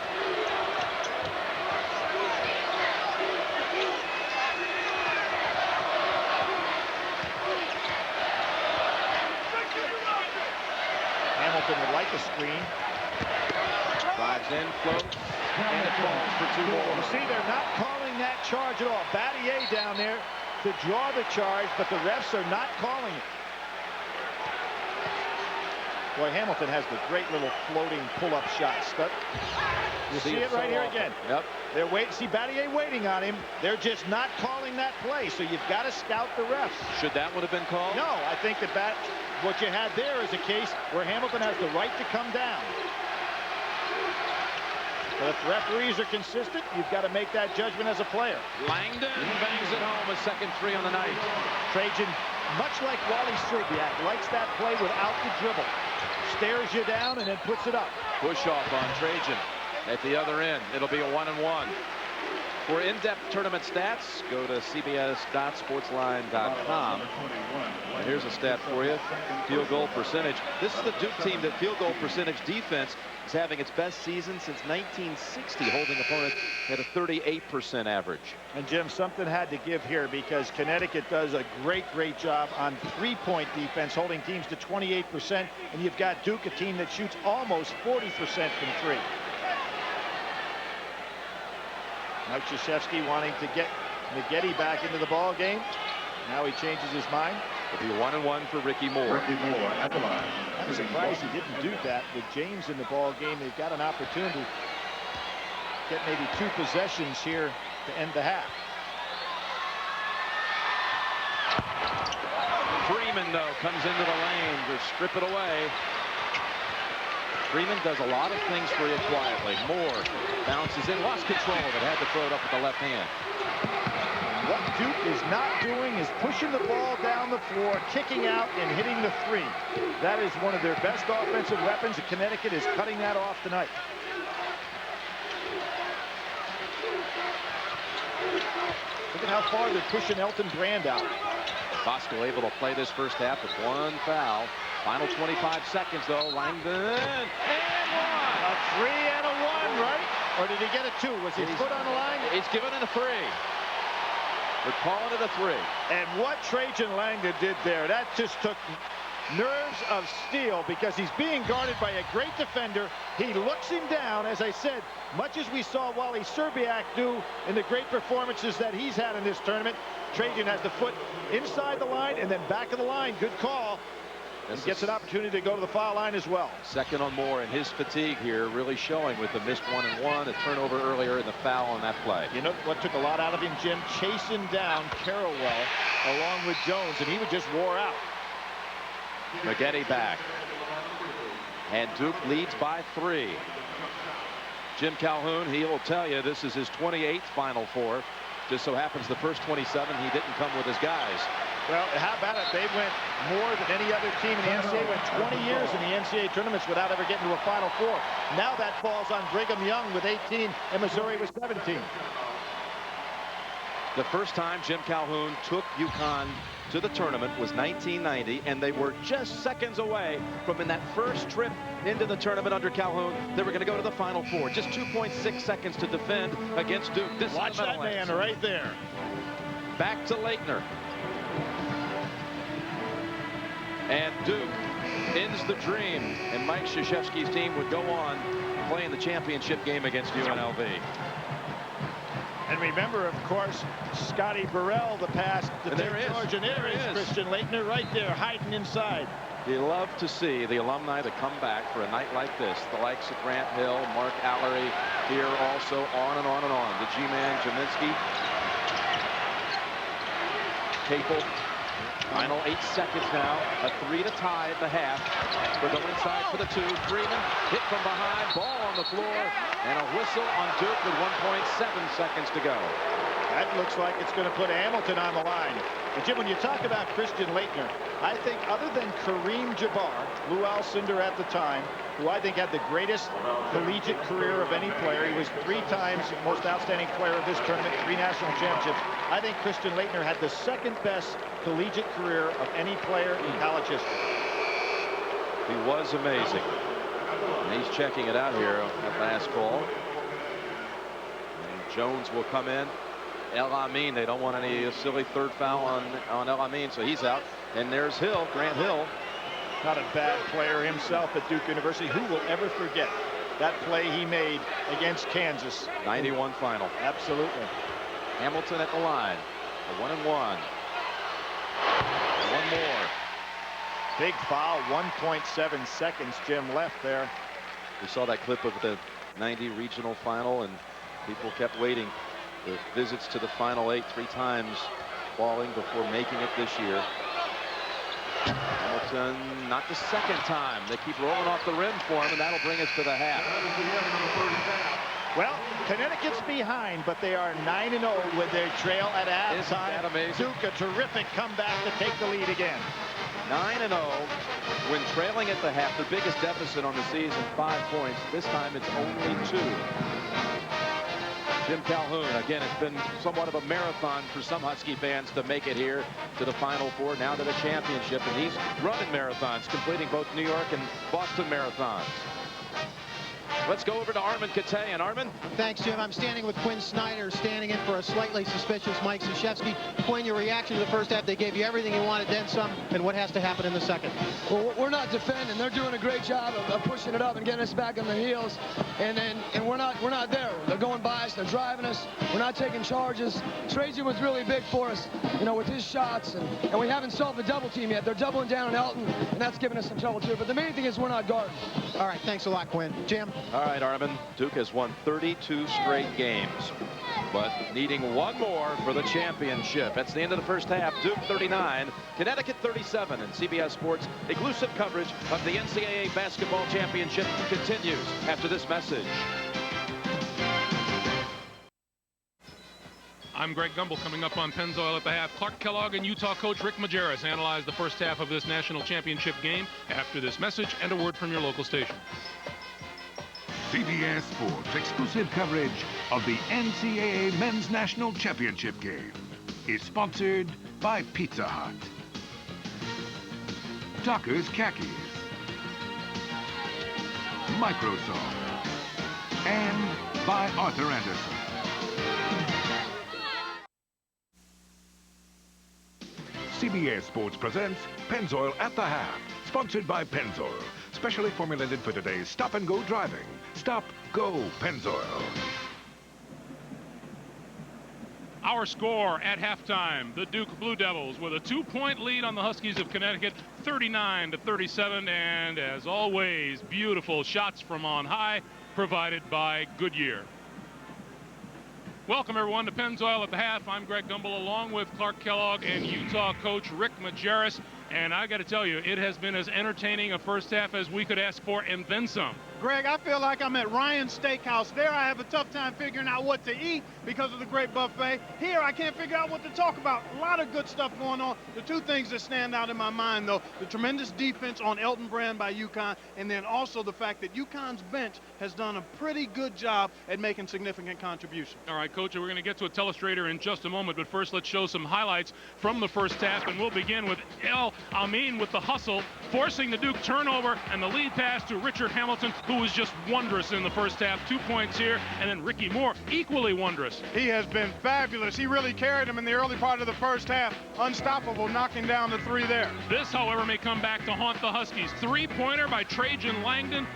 Hamilton would like a screen. Drives in, floats, and it falls for 2 more. You see, they're not calling that charge at all. Battier down there to draw the charge, but the refs are not calling it. Boy, Hamilton has the great little floating pull-up shot. You see it right here again. Yep. They're waiting. See Battier waiting on him. They're just not calling that play, so you've got to scout the refs. Should that would have been called? No, I think that what you had there is a case where Hamilton has the right to come down. But if referees are consistent, you've got to make that judgment as a player. Langdon bangs it home, a second 3 on the night. Trajan, much like Wally Szczerbiak, likes that play without the dribble. Stares you down and then puts it up. Push off on Trajan at the other end. It'll be a 1-and-1. For in-depth tournament stats, go to cbs.sportsline.com. Here's a stat for you. Field goal percentage. This is the Duke team that field goal percentage defense is having its best season since 1960, holding opponents at a 38% average. And Jim, something had to give here because Connecticut does a great job on 3-point defense, holding teams to 28%. And you've got Duke, a team that shoots almost 40% from 3. Now Krzyzewski wanting to get Maggette back into the ball game. Now he changes his mind. It'll be 1-and-1 for Ricky Moore. At the line. I'm surprised he didn't do that with James in the ball game. They've got an opportunity to get maybe 2 possessions here to end the half. Freeman, though, comes into the lane to strip it away. Freeman does a lot of things for you quietly. Moore bounces in, lost control, but had to throw it up with the left hand. What Duke is not doing is pushing the ball down the floor, kicking out, and hitting the 3. That is one of their best offensive weapons, and Connecticut is cutting that off tonight. Look at how far they're pushing Elton Brand out. Bosco able to play this first half with 1 foul. Final 25 seconds, though. Langdon, and 1. A 3 and a 1, right? Or did he get a 2? Was his foot on the line? He's given it a 3. We're calling it a 3. And what Trajan Langdon did there, that just took nerves of steel because he's being guarded by a great defender. He looks him down, as I said, much as we saw Wally Serbiak do in the great performances that he's had in this tournament. Trajan has the foot inside the line and then back of the line. Good call. He gets an opportunity to go to the foul line as well. Second on Moore, and his fatigue here really showing with the missed 1-and-1, a turnover earlier, and the foul on that play. You know what took a lot out of him, Jim? Chasing down Carrawell along with Jones, and he would just wore out. Maggette back. And Duke leads by 3. Jim Calhoun, he will tell you this is his 28th Final Four. Just so happens the first 27 he didn't come with his guys. Well, how about it? They went more than any other team in the NCAA. Went 20 years in the NCAA tournaments without ever getting to a Final Four. Now that falls on Brigham Young with 18 and Missouri with 17. The first time Jim Calhoun took UConn to the tournament was 1990, and they were just seconds away from, in that first trip into the tournament under Calhoun, they were going to go to the Final Four. Just 2.6 seconds to defend against Duke. This Watch that man right there. Back to Leitner. And Duke ends the dream, and Mike Krzyzewski's team would go on playing the championship game against UNLV. And remember, of course, Scotty Burrell, the pass to George, and there is Christian Leitner right there hiding inside. You love to see the alumni that come back for a night like this. The likes of Grant Hill, Mark Allery, here also on and on and on. The G-Man, Jaminski, Capel. Final 8 seconds now. A 3 to tie at the half. We'll go inside for the 2. Freeman hit from behind. Ball on the floor. And a whistle on Duke with 1.7 seconds to go. That looks like it's going to put Hamilton on the line. And Jim, when you talk about Christian Leitner, I think other than Kareem Jabbar, Lou Alcindor at the time, who I think had the greatest collegiate career of any player. He was 3 times most outstanding player of this tournament, 3 national championships. I think Christian Leitner had the second best collegiate career of any player in college history. He was amazing. And he's checking it out here at last call. And Jones will come in. El Amin, they don't want any silly third foul on El Amin, so he's out. And there's Hill, Grant Hill. Not a bad player himself at Duke University. Who will ever forget that play he made against Kansas? 91 final. Absolutely. Hamilton at the line. A 1-and-1. One more. Big foul. 1.7 seconds, Jim, left there. We saw that clip of the 90 regional final, and people kept waiting. The visits to the Final 8 3 times falling before making it this year. Hamilton, not the second time. They keep rolling off the rim for him, and that'll bring us to the half. Well, Connecticut's behind, but they are 9-0 with their trail at halftime. Isn't that amazing? Duke, a terrific comeback to take the lead again. 9-0 when trailing at the half. The biggest deficit on the season, 5 points. This time it's only 2. Jim Calhoun, again, it's been somewhat of a marathon for some Husky fans to make it here to the Final Four, now to the championship, and he's running marathons, completing both New York and Boston marathons. Let's go over to Armin Katayan. Armin? Thanks, Jim. I'm standing with Quinn Snyder, standing in for a slightly suspicious Mike Krzyzewski. Quinn, your reaction to the first half, they gave you everything you wanted, then some, and what has to happen in the second? Well, we're not defending. They're doing a great job of pushing it up and getting us back on the heels, and we're not there. They're going by us. They're driving us. We're not taking charges. Trajan was really big for us, you know, with his shots, and we haven't solved the double team yet. They're doubling down on Elton, and that's giving us some trouble too. But the main thing is we're not guarding. All right, thanks a lot, Quinn. Jim? All right, Armin. Duke has won 32 straight games, but needing one more for the championship. That's the end of the first half. Duke 39, Connecticut 37, and CBS Sports exclusive coverage of the NCAA basketball championship continues after this message. I'm Greg Gumbel. Coming up on Pennzoil at the half, Clark Kellogg and Utah coach Rick Majerus analyze the first half of this national championship game after this message and a word from your local station. CBS Sports exclusive coverage of the NCAA Men's National Championship game is sponsored by Pizza Hut, Tucker's Khakis, Microsoft, and by Arthur Anderson. CBS Sports presents Pennzoil at the Half, sponsored by Pennzoil, specially formulated for today's stop-and-go driving. Stop, go, Pennzoil. Our score at halftime, the Duke Blue Devils with a 2-point lead on the Huskies of Connecticut, 39-37, and as always, beautiful shots from on high provided by Goodyear. Welcome everyone to Pennzoil at the Half. I'm Greg Gumbel along with Clark Kellogg and Utah coach Rick Majerus. And I got to tell you, it has been as entertaining a first half as we could ask for, and then some. Greg, I feel like I'm at Ryan's Steakhouse. There I have a tough time figuring out what to eat because of the great buffet. Here I can't figure out what to talk about. A lot of good stuff going on. The two things that stand out in my mind, though, the tremendous defense on Elton Brand by UConn, and then also the fact that UConn's bench has done a pretty good job at making significant contributions. All right, Coach, we're going to get to a telestrator in just a moment, but first let's show some highlights from the first half, and we'll begin with El Amin with the hustle, forcing the Duke turnover, and the lead pass to Richard Hamilton, who was just wondrous in the first half. 2 points here, and then Ricky Moore, equally wondrous. He has been fabulous. He really carried him in the early part of the first half. Unstoppable, knocking down the three there. This, however, may come back to haunt the Huskies. Three-pointer by Trajan Langdon.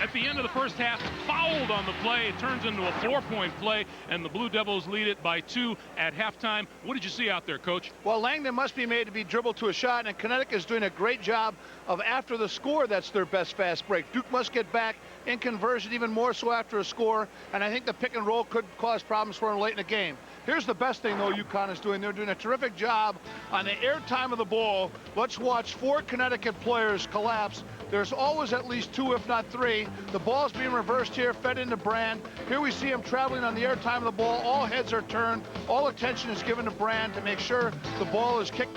At the end of the first half, fouled on the play. It turns into a 4-point play, and the Blue Devils lead it by 2 at halftime. What did you see out there, Coach? Well, Langdon must be made to be dribbled to a shot, and Connecticut is doing a great job of after the score, that's their best fast break. Duke must get back in conversion, even more so after a score, and I think the pick and roll could cause problems for them late in the game. Here's the best thing, though, UConn is doing. They're doing a terrific job on the air time of the ball. Let's watch 4 Connecticut players collapse. There's always at least 2, if not 3. The ball's being reversed here, fed into Brand. Here we see him traveling on the air time of the ball. All heads are turned. All attention is given to Brand to make sure the ball is kicked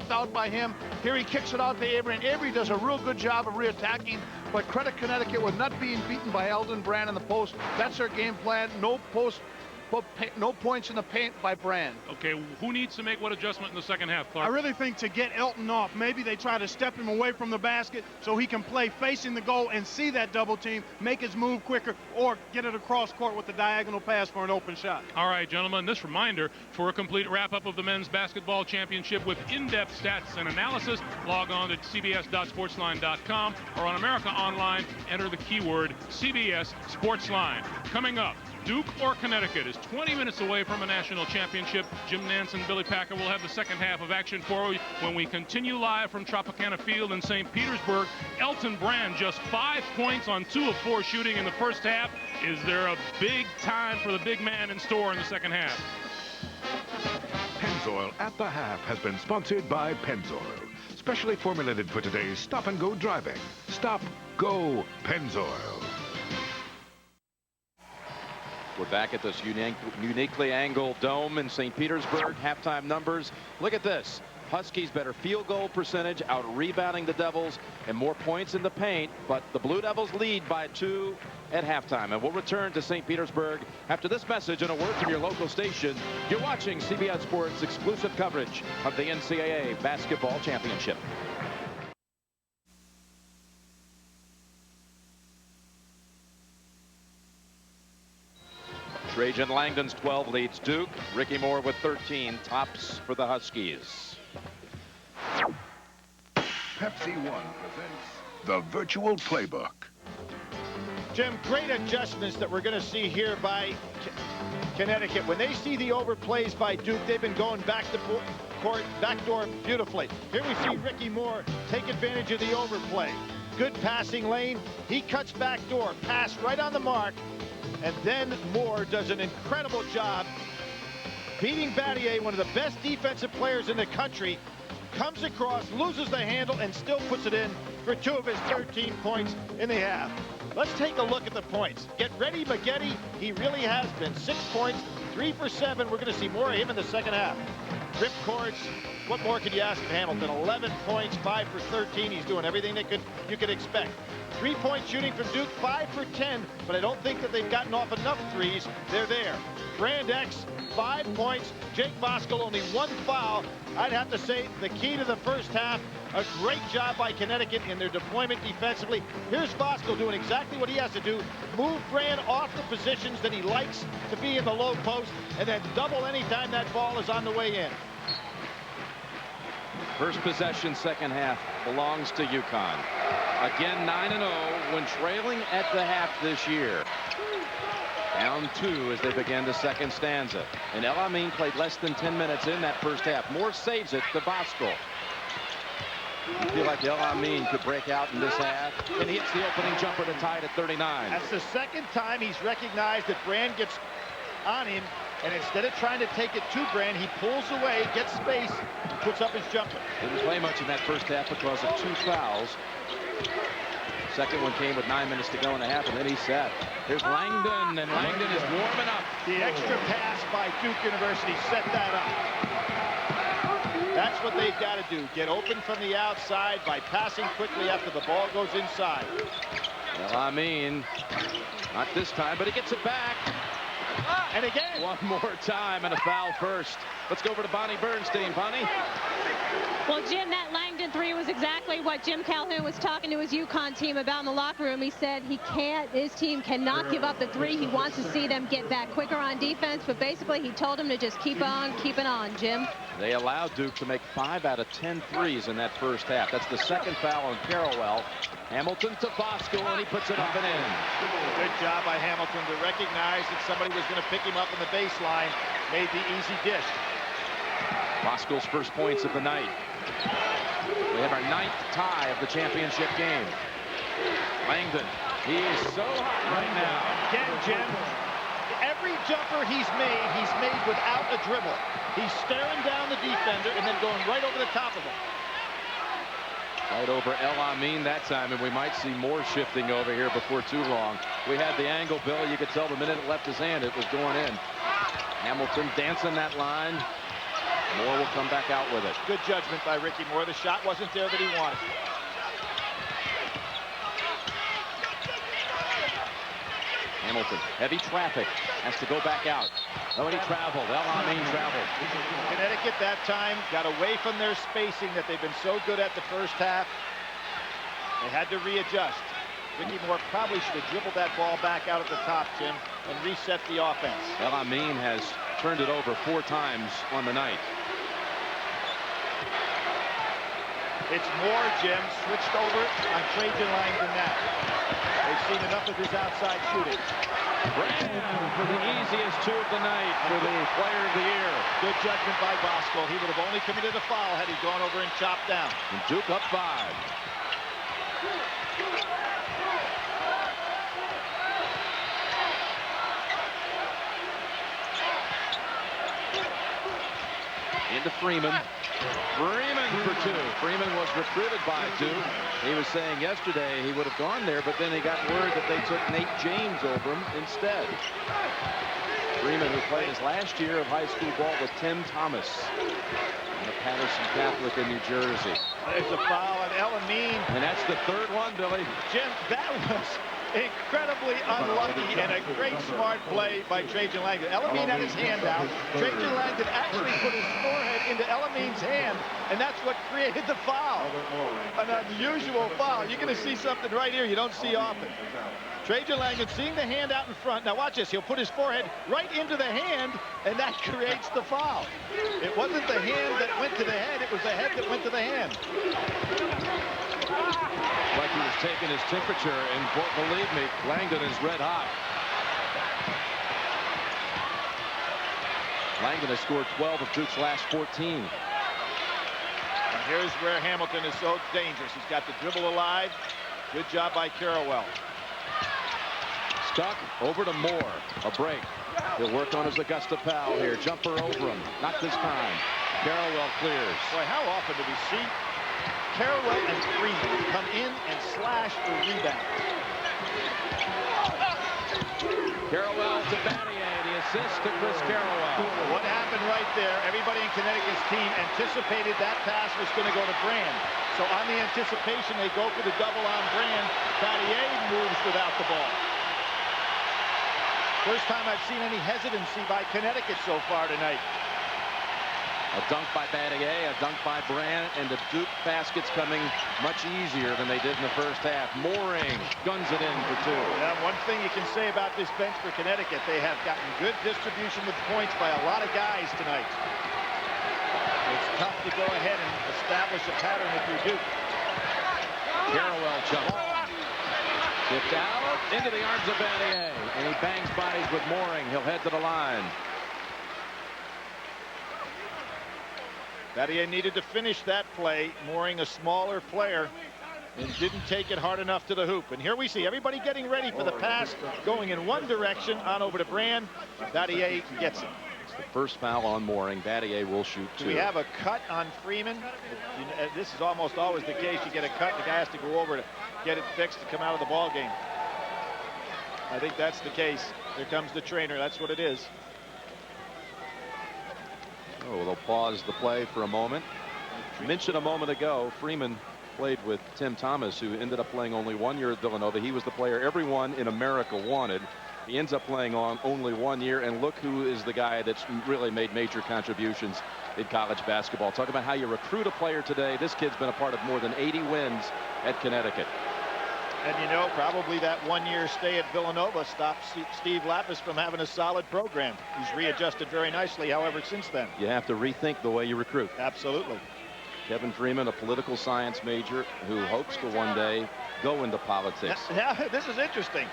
out by him. Here he kicks it out to Avery, and Avery does a real good job of reattacking. But credit Connecticut with not being beaten by Eldon Brand in the post. That's their game plan. No post. No points in the paint by Brand. Okay, who needs to make what adjustment in the second half, Clark? I really think to get Elton off, maybe they try to step him away from the basket so he can play facing the goal and see that double team, make his move quicker, or get it across court with the diagonal pass for an open shot. All right, gentlemen, this reminder, for a complete wrap-up of the men's basketball championship with in-depth stats and analysis, log on to cbs.sportsline.com, or on America Online, enter the keyword CBS Sportsline. Coming up, Duke or Connecticut is 20 minutes away from a national championship. Jim Nance and Billy Packer will have the second half of action for you when we continue live from Tropicana Field in St. Petersburg. Elton Brand just 5 points on 2 of 4 shooting in the first half. Is there a big time for the big man in store in the second half? Pennzoil at the Half has been sponsored by Pennzoil, specially formulated for today's stop-and-go driving. Stop, go, Pennzoil. We're back at this uniquely angled dome in St. Petersburg. Halftime numbers. Look at this. Huskies better field goal percentage, out-rebounding the Devils, and more points in the paint. But the Blue Devils lead by 2 at halftime. And we'll return to St. Petersburg after this message and a word from your local station. You're watching CBS Sports exclusive coverage of the NCAA Basketball Championship. Trajan Langdon's 12 leads Duke. Ricky Moore with 13 tops for the Huskies. Pepsi One presents the Virtual Playbook. Jim, great adjustments that we're going to see here by Connecticut. When they see the overplays by Duke, they've been going back to court, backdoor beautifully. Here we see Ricky Moore take advantage of the overplay. Good passing lane. He cuts backdoor, pass right on the mark. And then Moore does an incredible job beating Battier, one of the best defensive players in the country. Comes across, loses the handle, and still puts it in for 2 of his 13 points in the half. Let's take a look at the points. Get ready, Maggette. He really has been. 6 points, 3 for 7. We're going to see more of him in the second half. Rip cords. What more could you ask of Hamilton? 11 points, 5 for 13. He's doing everything that you could expect. 3-point shooting from Duke, 5 for 10, but I don't think that they've gotten off enough threes. They're there. Brand X, 5 points. Jake Voskuhl, only 1 foul. I'd have to say the key to the first half, a great job by Connecticut in their deployment defensively. Here's Voskuhl doing exactly what he has to do. Move Brand off the positions that he likes to be in the low post, and then double anytime that ball is on the way in. First possession, second half, belongs to UConn. Again, 9-0 when trailing at the half this year. Down 2 as they begin the second stanza. And El Amin played less than 10 minutes in that first half. Moore saves it to Bosco. I feel like El Amin could break out in this half, and he hits the opening jumper to tie it at 39. That's the second time he's recognized that Brand gets on him, and instead of trying to take it to Brand, he pulls away, gets space, and puts up his jumper. Didn't play much in that first half because of 2 fouls. Second one came with 9 minutes to go in the half, and then he sat. Here's Langdon, and Langdon is warming up. The extra pass by Duke University set that up. That's what they've got to do. Get open from the outside by passing quickly after the ball goes inside. Well, I mean, not this time, but he gets it back. And again. One more time and a foul first. Let's go over to Bonnie Bernstein. Bonnie? Well, Jim, that Langdon 3 was exactly what Jim Calhoun was talking to his UConn team about in the locker room. He said his team cannot give up the 3. He wants to see them get back quicker on defense, but basically he told them to just keep on keeping on, Jim. They allowed Duke to make 5 out of 10 threes in that first half. That's the second foul on Carrawell. Hamilton to Bosco, and he puts it up and in. Good job by Hamilton to recognize that somebody was going to pick him up in the baseline. Made the easy dish. Bosco's first points of the night. We have our 9th tie of the championship game. Langdon, he is so hot right now. Again, Jim, every jumper he's made without a dribble. He's staring down the defender and then going right over the top of him. Right over El Amin that time, and we might see more shifting over here before too long. We had the angle, Bill. You could tell the minute it left his hand, it was going in. Hamilton dancing that line. Moore will come back out with it. Good judgment by Ricky Moore. The shot wasn't there that he wanted. Hamilton, heavy traffic, has to go back out. Nobody traveled. El Amin traveled. Connecticut that time got away from their spacing that they've been so good at the first half. They had to readjust. Ricky Moore probably should have dribbled that ball back out at the top, Jim, and reset the offense. El Amin has turned it over 4 times on the night. It's Moore, Jim, switched over on Trajan Langdon now. They've seen enough of his outside shooting. Brand for the easiest 2 of the night for the player of the year. Good judgment by Bosco. He would have only committed a foul had he gone over and chopped down. And Duke up 5. Into Freeman. Freeman for 2. Freeman was recruited by Duke. He was saying yesterday he would have gone there, but then he got word that they took Nate James over him instead. Freeman, who played his last year of high school ball with Tim Thomas in the Patterson Catholic in New Jersey. There's a foul on El Amin. And that's the 3rd one, Billy. Jim, that was incredibly unlucky and a great smart play by Trajan Langdon. El Amin had his hand out. Trajan Langdon actually put his forehead into El Amin's hand, and that's what created the foul. An unusual foul. You're going to see something right here you don't see often. Trajan Langdon seeing the hand out in front. Now watch this. He'll put his forehead right into the hand, and that creates the foul. It wasn't the hand that went to the head. It was the head that went to the hand. Like he was taking his temperature, and believe me, Langdon is red hot. Langdon has scored 12 of Duke's last 14. And here's where Hamilton is so dangerous. He's got the dribble alive. Good job by Carrawell. Stuck over to Moore. A break. He'll work on his Augusta Powell here. Jumper over him. Not this time. Carrawell clears. Boy, how often do we see Carrawell and Freeman come in and slash for rebound? Carrawell to Battier. The assist to Chris Carrawell. What happened right there? Everybody in Connecticut's team anticipated that pass was going to go to Brand. So on the anticipation, they go for the double on Brand. Battier moves without the ball. First time I've seen any hesitancy by Connecticut so far tonight. A dunk by Battier, a dunk by Brand, and the Duke baskets coming much easier than they did in the first half. Mooring guns it in for 2. Yeah, one thing you can say about this bench for Connecticut, they have gotten good distribution with points by a lot of guys tonight. It's tough to go ahead and establish a pattern if you're Duke. Carrawell jump. Tipped out into the arms of Battier. And he bangs bodies with Mooring. He'll head to the line. Battier needed to finish that play. Mooring, a smaller player, and didn't take it hard enough to the hoop. And here we see everybody getting ready for the pass, going in one direction, on over to Brand. Battier gets it. It's the first foul on Mooring. Battier will shoot two. We have a cut on Freeman. This is almost always the case. You get a cut, the guy has to go over to get it fixed to come out of the ball game. I think that's the case. Here comes the trainer. That's what it is. Oh, they'll pause the play for a moment. Mentioned a moment ago, Freeman played with Tim Thomas, who ended up playing only 1 year at Villanova. He was the player everyone in America wanted. He ends up playing on only 1 year, and look who is the guy that's really made major contributions in college basketball. Talk about how you recruit a player today. This kid's been a part of more than 80 wins at Connecticut. And you know, probably that 1 year stay at Villanova stopped Steve Lapis from having a solid program. He's readjusted very nicely, however, since then. You have to rethink the way you recruit. Absolutely. Kevin Freeman, a political science major who hopes to one day go into politics. Now, this is interesting.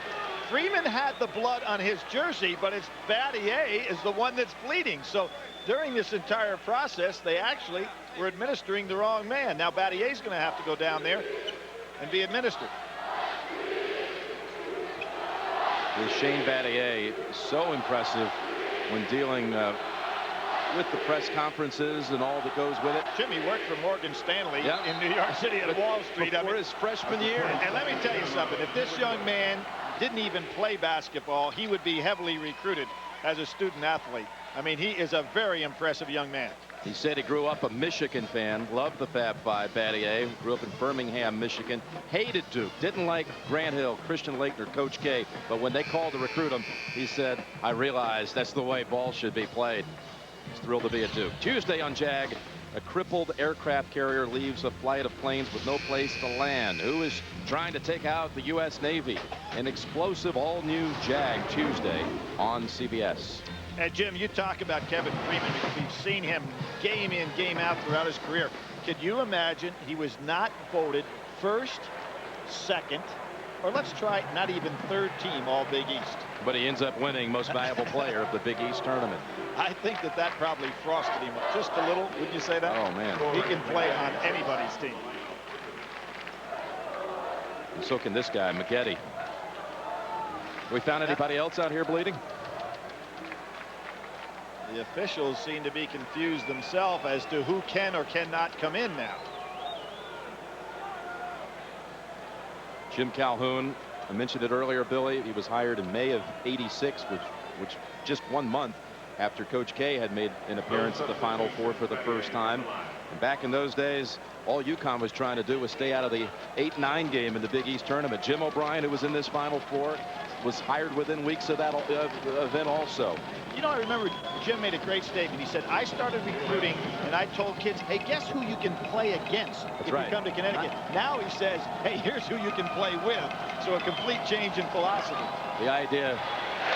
Freeman had the blood on his jersey, but it's Battier is the one that's bleeding. So during this entire process, they actually were administering the wrong man. Now Battier's going to have to go down there and be administered. Shane Battier, so impressive when dealing with the press conferences and all that goes with it. Jimmy worked for Morgan Stanley in New York City at Wall Street. Before his freshman year. And let me tell you something. If this young man didn't even play basketball, he would be heavily recruited as a student athlete. I mean, he is a very impressive young man. He said he grew up a Michigan fan, loved the Fab Five. Battier grew up in Birmingham, Michigan, hated Duke, didn't like Grant Hill, Christian Laettner, Coach K, but when they called to recruit him, he said, I realized that's the way ball should be played. He's thrilled to be at Duke. Tuesday on JAG, a crippled aircraft carrier leaves a flight of planes with no place to land. Who is trying to take out the U.S. Navy? An explosive all-new JAG Tuesday on CBS. And Jim, you talk about Kevin Freeman because we've seen him game in, game out throughout his career. Could you imagine he was not voted first, second, or let's try not even third team all Big East? But he ends up winning most valuable player of the Big East tournament. I think that probably frosted him just a little. Wouldn't you say that? Oh, man. He can play on anybody's team. And so can this guy, McGetty. We found anybody else out here bleeding? The officials seem to be confused themselves as to who can or cannot come in now. Jim Calhoun, I mentioned it earlier, Billy. He was hired in May of '86, which just 1 month after Coach K had made an appearance at the Final Four for the first time. And back in those days, all UConn was trying to do was stay out of the 8-9 game in the Big East tournament. Jim O'Brien, who was in this Final Four, was hired within weeks of that event also. You know, I remember Jim made a great statement. He said, I started recruiting and I told kids, hey, guess who you can play against if you come to Connecticut. Now he says, hey, here's who you can play with. So a complete change in philosophy. The idea,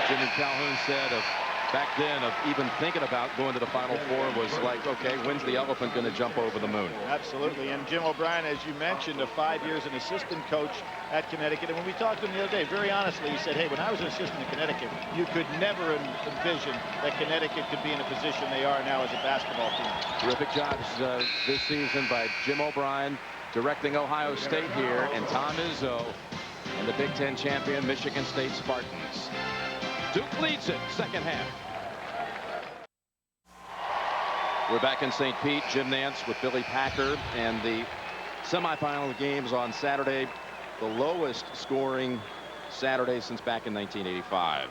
Jimmy Calhoun said, of back then of even thinking about going to the Final Four was like, okay, when's the elephant going to jump over the moon? Absolutely. And Jim O'Brien, as you mentioned, of 5 years an assistant coach at Connecticut. And when we talked to him the other day, very honestly, he said, hey, when I was an assistant at Connecticut, you could never envision that Connecticut could be in a position they are now as a basketball team. Terrific jobs this season by Jim O'Brien directing Ohio State here, and Tom Izzo and the Big Ten champion Michigan State Spartans. Duke leads it second half. We're back in St. Pete. Jim Nance with Billy Packer, and the semifinal games on Saturday, the lowest scoring Saturday since back in 1985.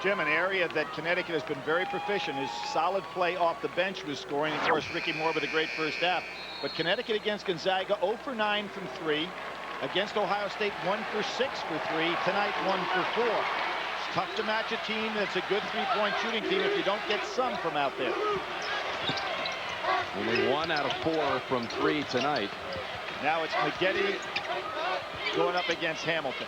Jim, an area that Connecticut has been very proficient is solid play off the bench with scoring. Of course, Ricky Moore with a great first half. But Connecticut against Gonzaga, 0 for 9 from 3. Against Ohio State, 1 for 6 for 3. Tonight, 1 for 4. It's tough to match a team that's a good three-point shooting team if you don't get some from out there. Only 1 out of 4 from 3 tonight. Now it's McGetty going up against Hamilton.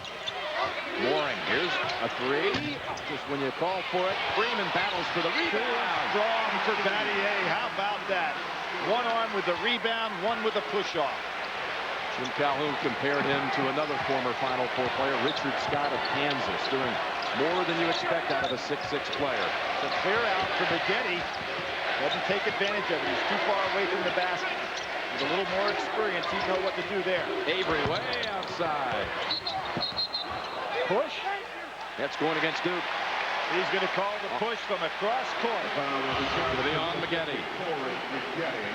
Mooring, here's a 3. Just when you call for it, Freeman battles for the rebound. Strong for Battier. How about that? One arm with the rebound, one with the push-off. Jim Calhoun compared him to another former Final Four player, Richard Scott of Kansas, doing more than you expect out of a 6'6" player. The clear out for Maggette. Doesn't take advantage of it. He's too far away from the basket. With a little more experience, he'd know what to do there. Avery way outside. Push. That's going against Duke. He's going to call the push from across court. To be on Maggette.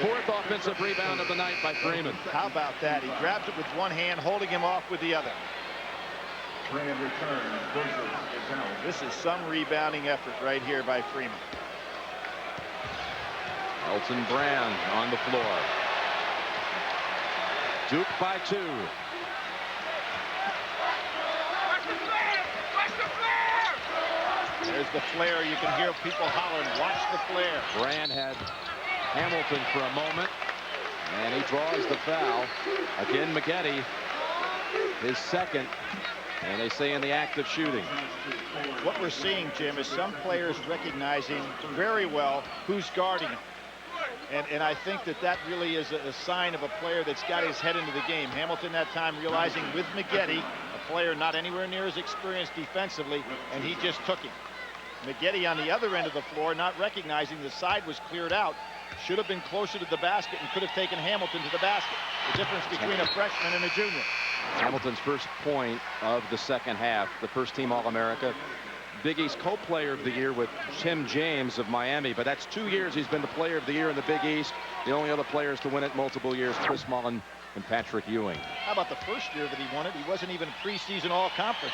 Fourth offensive rebound of the night by Freeman. How about that? He grabs it with one hand, holding him off with the other. This is some rebounding effort right here by Freeman. Elton Brand on the floor. Duke by 2. There's the flare. You can hear people hollering, watch the flare. Brand had Hamilton for a moment, and he draws the foul. Again, Maggette, his second, and they say in the act of shooting. What we're seeing, Jim, is some players recognizing very well who's guarding them. And I think that really is a sign of a player that's got his head into the game. Hamilton that time realizing with Maggette, a player not anywhere near as experienced defensively, and he just took him. Maggette on the other end of the floor, not recognizing the side was cleared out, should have been closer to the basket and could have taken Hamilton to the basket. The difference between a freshman and a junior. Hamilton's first point of the second half, the first team All-America. Big East co-player of the year with Tim James of Miami, but that's 2 years he's been the player of the year in the Big East. The only other players to win it multiple years, Chris Mullin and Patrick Ewing. How about the first year that he won it? He wasn't even preseason all-conference.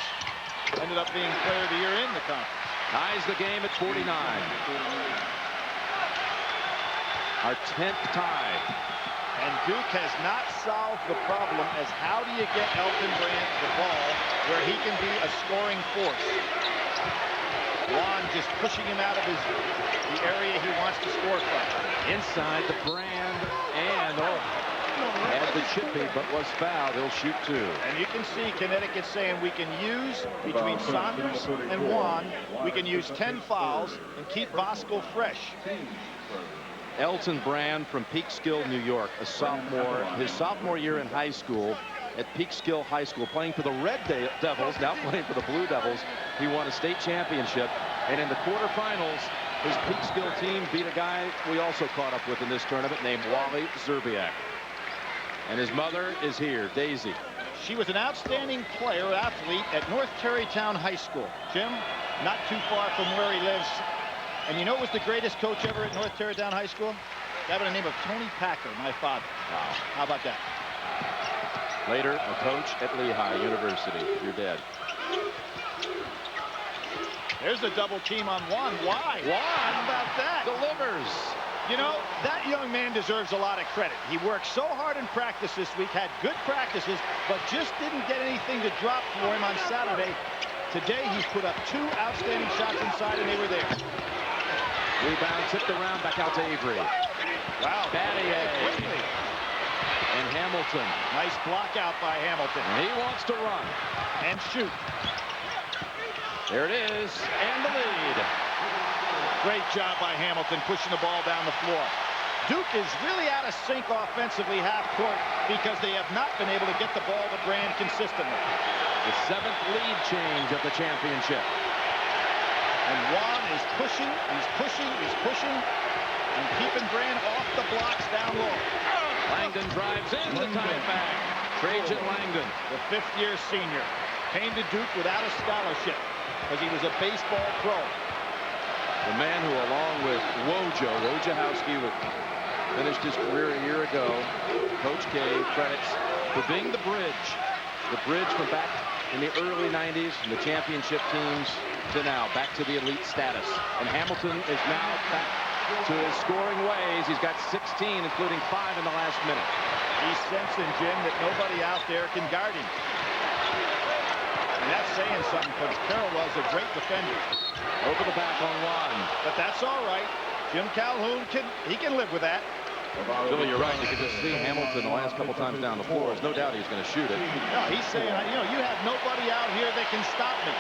Ended up being player of the year in the conference. Ties the game at 49. Our 10th tie. And Duke has not solved the problem as how do you get Elton Brand the ball where he can be a scoring force. Juan just pushing him out of the area he wants to score from. Inside the Brand, and had the chippy, but was fouled. He'll shoot 2. And you can see Connecticut saying we can use, between Saunders and Juan, we can use 10 fouls and keep Bosco fresh. Elton Brand from Peekskill, New York, a sophomore, his sophomore year in high school at Peekskill High School, playing for the Red Devils, now playing for the Blue Devils. He won a state championship, and in the quarterfinals, his Peekskill team beat a guy we also caught up with in this tournament named Wally Zerbiak. And his mother is here, Daisy. She was an outstanding player, athlete at North Tarrytown High School. Jim, not too far from where he lives. And you know who was the greatest coach ever at North Tarrytown High School? A guy by the name of Tony Packer, my father. Wow. How about that? Later, a coach at Lehigh University. Your dad. There's a double team on Juan. Why? How about that? Delivers. You know, that young man deserves a lot of credit. He worked so hard in practice this week, had good practices, but just didn't get anything to drop for him on Saturday. Today, he's put up 2 outstanding shots inside, and they were there. Rebound tipped around, back out to Avery. Wow. Battier. Quickly. And Hamilton. Nice block out by Hamilton. And he wants to run. And shoot. There it is. And the lead. Great job by Hamilton pushing the ball down the floor. Duke is really out of sync offensively half court because they have not been able to get the ball to Brand consistently. The 7th lead change of the championship. And Juan is pushing, he's pushing, and keeping Brand off the blocks down low. Langdon drives in the time back. Trajan Langdon. The 5th-year senior. Came to Duke without a scholarship because he was a baseball pro. The man who, along with Wojciechowski, finished his career a year ago. Coach K credits for being the bridge from back in the early 90s, and the championship teams to now, back to the elite status. And Hamilton is now back to his scoring ways. He's got 16, including 5 in the last minute. He's sensing, Jim, that nobody out there can guard him. And that's saying something because Carroll's a great defender. Over the back on Juan. But that's all right. Jim Calhoun can live with that. Billy, you're right. You can just see Hamilton the last couple times down the floor. There's no doubt he's going to shoot it. No, he's saying, you know, you have nobody out here that can stop me.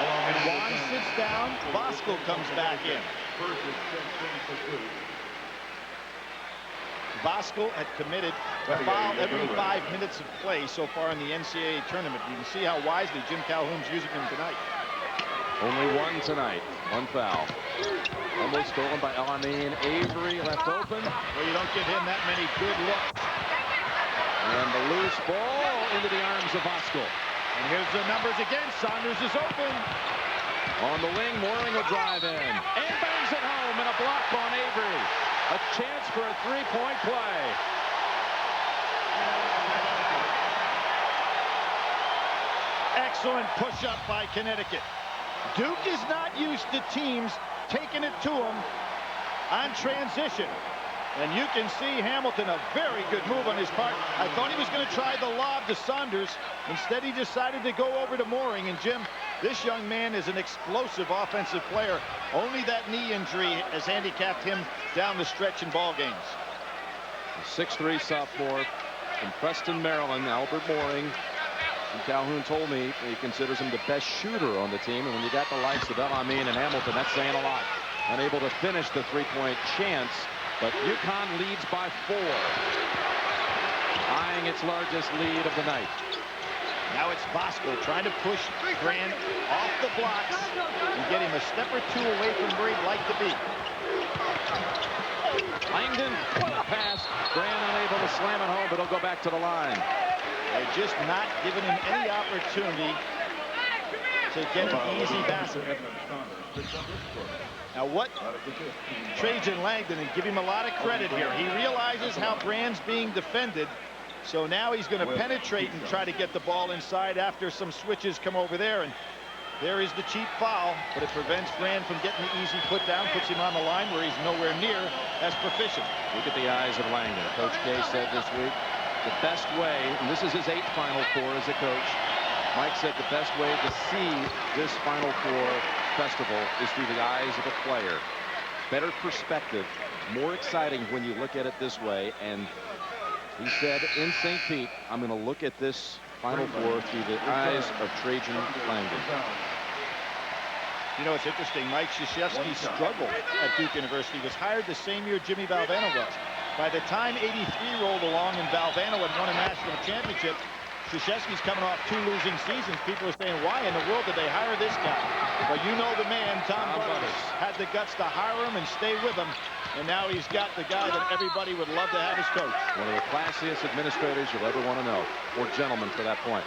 And Juan sits down. Bosco comes back in. Voskuhl had committed a foul every 5 minutes of play so far in the NCAA tournament. You can see how wisely Jim Calhoun's using him tonight. Only one tonight. One foul. Almost stolen by Elamine. Avery left open. Well, you don't give him that many good looks. And the loose ball into the arms of Voskuhl. And here's the numbers again. Saunders is open. On the wing, Mooring will drive in. And bangs it home, and a block on Avery. A chance for a three-point play. Excellent push-up by Connecticut. Duke is not used to teams taking it to him on transition. And you can see Hamilton, a very good move on his part. I thought he was going to try the lob to Saunders. Instead, he decided to go over to Mooring. And Jim, this young man is an explosive offensive player. Only that knee injury has handicapped him down the stretch in ball games. The 6'3" sophomore from Preston, Maryland, Albert Mooring. And Calhoun told me he considers him the best shooter on the team. And when you got the likes of Elamine and Hamilton, that's saying a lot. Unable to finish the three-point chance, but UConn leads by 4. Eyeing its largest lead of the night. Now it's Voskuhl trying to push Grant off the blocks and get him a step or two away from where he'd like to be. Langdon, what a pass. Grant unable to slam it home, but he'll go back to the line. They're just not giving him any opportunity to get an easy basket. Now what Trajan Langdon, and give him a lot of credit here, he realizes how Brand's being defended, so now he's going to penetrate and try to get the ball inside after some switches come over there. And there is the cheap foul, but it prevents Brand from getting the easy put down, puts him on the line where he's nowhere near as proficient. Look at the eyes of Langdon. Coach K said this week the best way, and this is his 8th Final Four as a coach, Mike said the best way to see this Final Four festival is through the eyes of a player. Better perspective, more exciting when you look at it this way. And he said in St. Pete, I'm going to look at this Final Four through the eyes of Trajan Langdon. You know, it's interesting. Mike Krzyzewski struggled at Duke University. He was hired the same year Jimmy Valvano was. By the time '83 rolled along and Valvano had won a national championship, Krzyzewski's coming off 2 losing seasons. People are saying, why in the world did they hire this guy? But you know the man, Tom Butters, had the guts to hire him and stay with him. And now he's got the guy that everybody would love to have as coach. One of the classiest administrators you'll ever want to know. Or gentlemen for that point.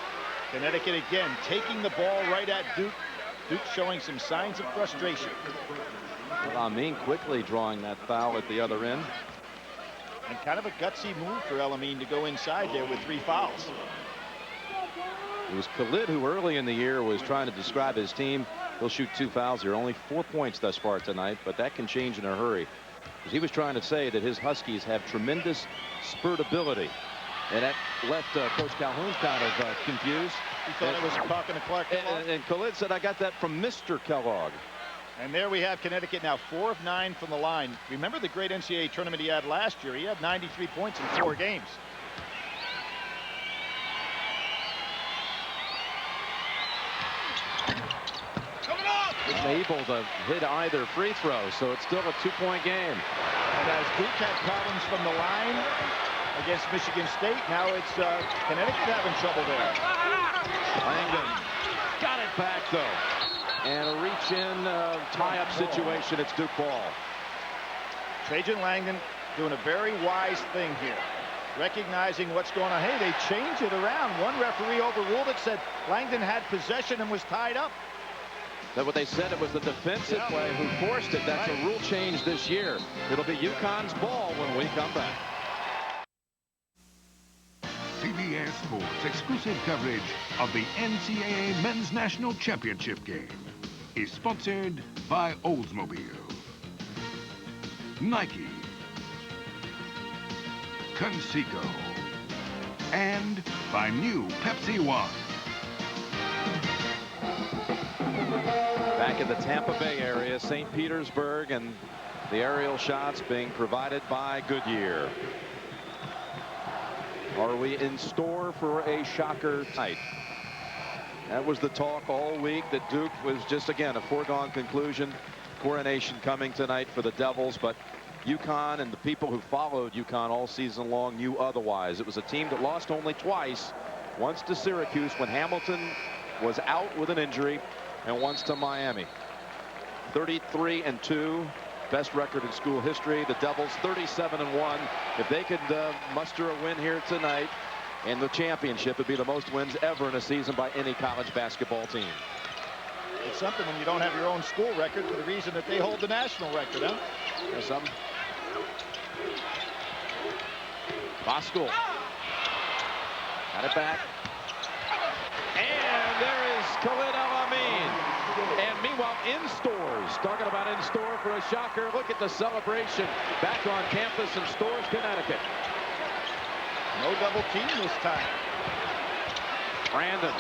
Connecticut again taking the ball right at Duke. Duke showing some signs of frustration. Elamine quickly drawing that foul at the other end. And kind of a gutsy move for Elamine to go inside there with 3 fouls. It was Khalid who early in the year was trying to describe his team. He'll shoot 2 fouls here. Only 4 points thus far tonight, but that can change in a hurry. He was trying to say that his Huskies have tremendous spurtability. And that left Coach Calhoun kind of confused. He thought it was talking to Clark Kellogg. And Khalid said, I got that from Mr. Kellogg. And there we have Connecticut now 4 of 9 from the line. Remember the great NCAA tournament he had last year? He had 93 points in 4 games. Able to hit either free throw, so it's still a 2-point game. And as Duke had problems from the line against Michigan State, now it's Connecticut having trouble there. Langdon got it back though, and a reach-in tie-up situation. It's Duke ball. Trajan Langdon doing a very wise thing here, recognizing what's going on. Hey, they changed it around. One referee overruled it, said Langdon had possession and was tied up. That's what they said. It was the defensive play who forced it. That's a rule change this year. It'll be UConn's ball when we come back. CBS Sports exclusive coverage of the NCAA Men's National Championship game is sponsored by Oldsmobile, Nike, Conseco, and by new Pepsi One. Back in the Tampa Bay area, St. Petersburg, and the aerial shots being provided by Goodyear. Are we in store for a shocker tonight? That was the talk all week, that Duke was just, again, a foregone conclusion. Coronation coming tonight for the Devils, but UConn and the people who followed UConn all season long knew otherwise. It was a team that lost only twice, once to Syracuse when Hamilton was out with an injury, and once to Miami. 33-2, best record in school history. The Devils 37-1. If they could muster a win here tonight in the championship, it'd be the most wins ever in a season by any college basketball team. It's something when you don't have your own school record for the reason that they hold the national record, huh? There's some. Bosco got it back. And there is Khalid El-Amin. And meanwhile, in stores, talking about in store for a shocker. Look at the celebration back on campus in Stores, Connecticut. No double team this time. Brandon.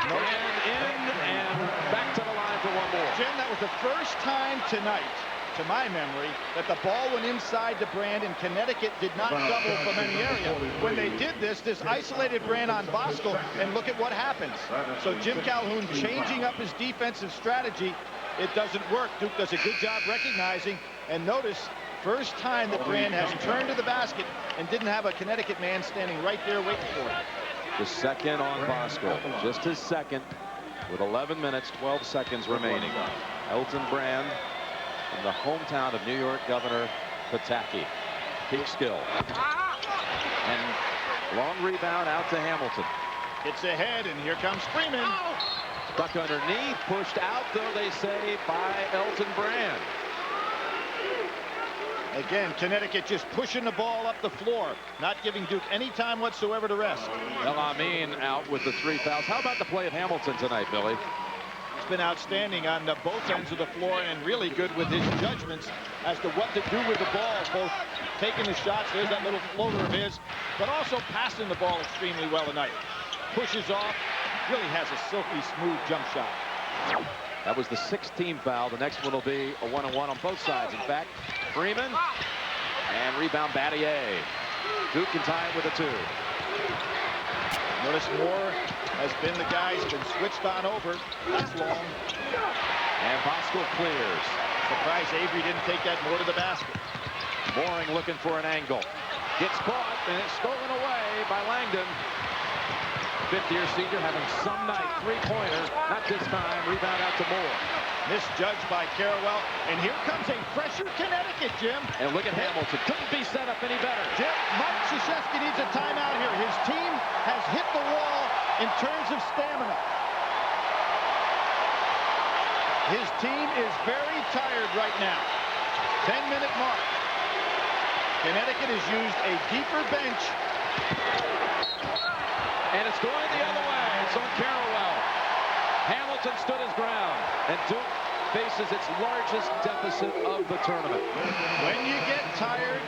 Brand in and back to the line for one more. Jim, that was the first time tonight, to my memory, that the ball went inside to Brand, and Connecticut did not double from any area. When they did this isolated Brand on Bosco, and look at what happens. So Jim Calhoun changing up his defensive strategy. It doesn't work. Duke does a good job recognizing, and notice, first time that Brand has turned to the basket and didn't have a Connecticut man standing right there waiting for it. The second on Bosco, just his second, with 11 minutes, 12 seconds remaining. Elton Brand from the hometown of New York Governor Pataki. Peak skill. And long rebound out to Hamilton. It's ahead, and here comes Freeman. Stuck underneath, pushed out, though, they say, by Elton Brand. Again, Connecticut just pushing the ball up the floor, not giving Duke any time whatsoever to rest. El-Amin out with the 3 fouls. How about the play of Hamilton tonight, Billy? He's been outstanding on both ends of the floor, and really good with his judgments as to what to do with the ball, both taking the shots, there's that little floater of his, but also passing the ball extremely well tonight. Pushes off, really has a silky smooth jump shot. That was the 16th foul. The next one will be a 1-on-1 on both sides. In fact, Freeman and rebound Battier. Duke can tie it with a 2. Notice Moore has been the guy who's been switched on over. That's long. And Bosco clears. Surprised Avery didn't take that more to the basket. Mooring looking for an angle. Gets caught, and it's stolen away by Langdon. Fifth-year senior having some night. 3-pointer. Not this time. Rebound out to Moore. Misjudged by Carrawell. And here comes a fresher Connecticut, Jim. And look at Hamilton. Couldn't be set up any better. Jim, Mike Krzyzewski needs a timeout here. His team has hit the wall in terms of stamina. His team is very tired right now. 10-minute mark. Connecticut has used a deeper bench. And it's going the other way. It's on Carrawell. Hamilton stood his ground. And Duke faces its largest deficit of the tournament. When you get tired,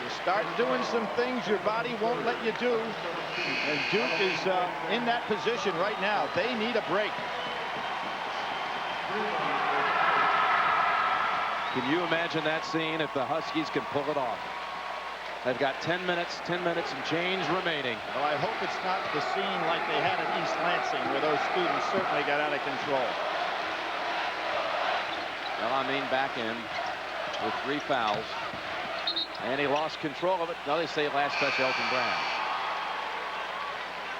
you start doing some things your body won't let you do. And Duke is in that position right now. They need a break. Can you imagine that scene if the Huskies can pull it off? They've got 10 minutes and change remaining. Well, I hope it's not the scene like they had at East Lansing, where those students certainly got out of control. El-Amin back in with 3 fouls. And he lost control of it. Now they say last touch Elton Brand.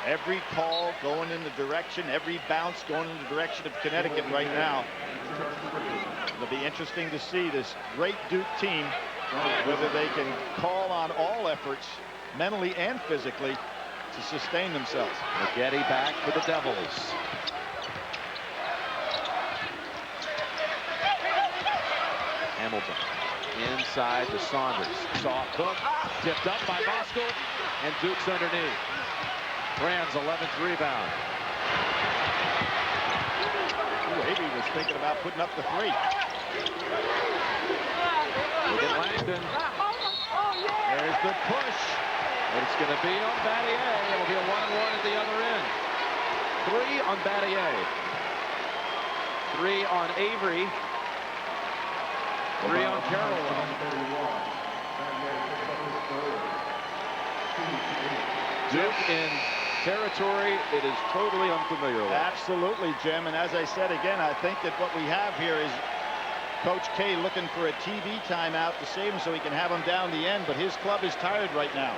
Every call going in the direction, every bounce going in the direction of Connecticut right now. It'll be interesting to see this great Duke team, whether they can call on all efforts, mentally and physically, to sustain themselves. McGetty back for the Devils. Hamilton inside to Saunders. Soft hook, tipped up by Bosco, and Duke's underneath. Brand's 11th rebound. Ooh, Avery was thinking about putting up the 3. Look at Langdon. There's the push. And it's going to be on Battier. It'll be a 1-on-1 at the other end. 3 on Battier. 3 on Avery. 3 on Carrawell. Duke in territory it is totally unfamiliar with. Absolutely, Jim. And as I said again, I think that what we have here is Coach K looking for a TV timeout to save him so he can have him down the end, but his club is tired right now.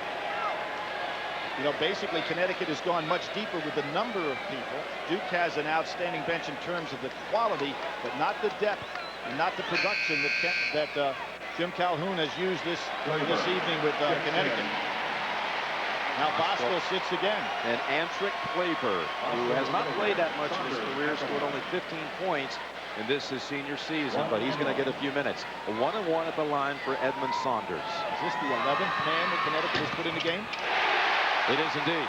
You know, basically Connecticut has gone much deeper with the number of people. Duke has an outstanding bench in terms of the quality, but not the depth and not the production that Jim Calhoun has used this evening with Connecticut. Now Bosco sits again. And Antrick Claver, who has not played that much in his career, scored only 15 points in his senior season, but he's going to get a few minutes. A 1-1 at the line for Edmund Saunders. Is this the 11th man that Connecticut has put in the game? It is indeed.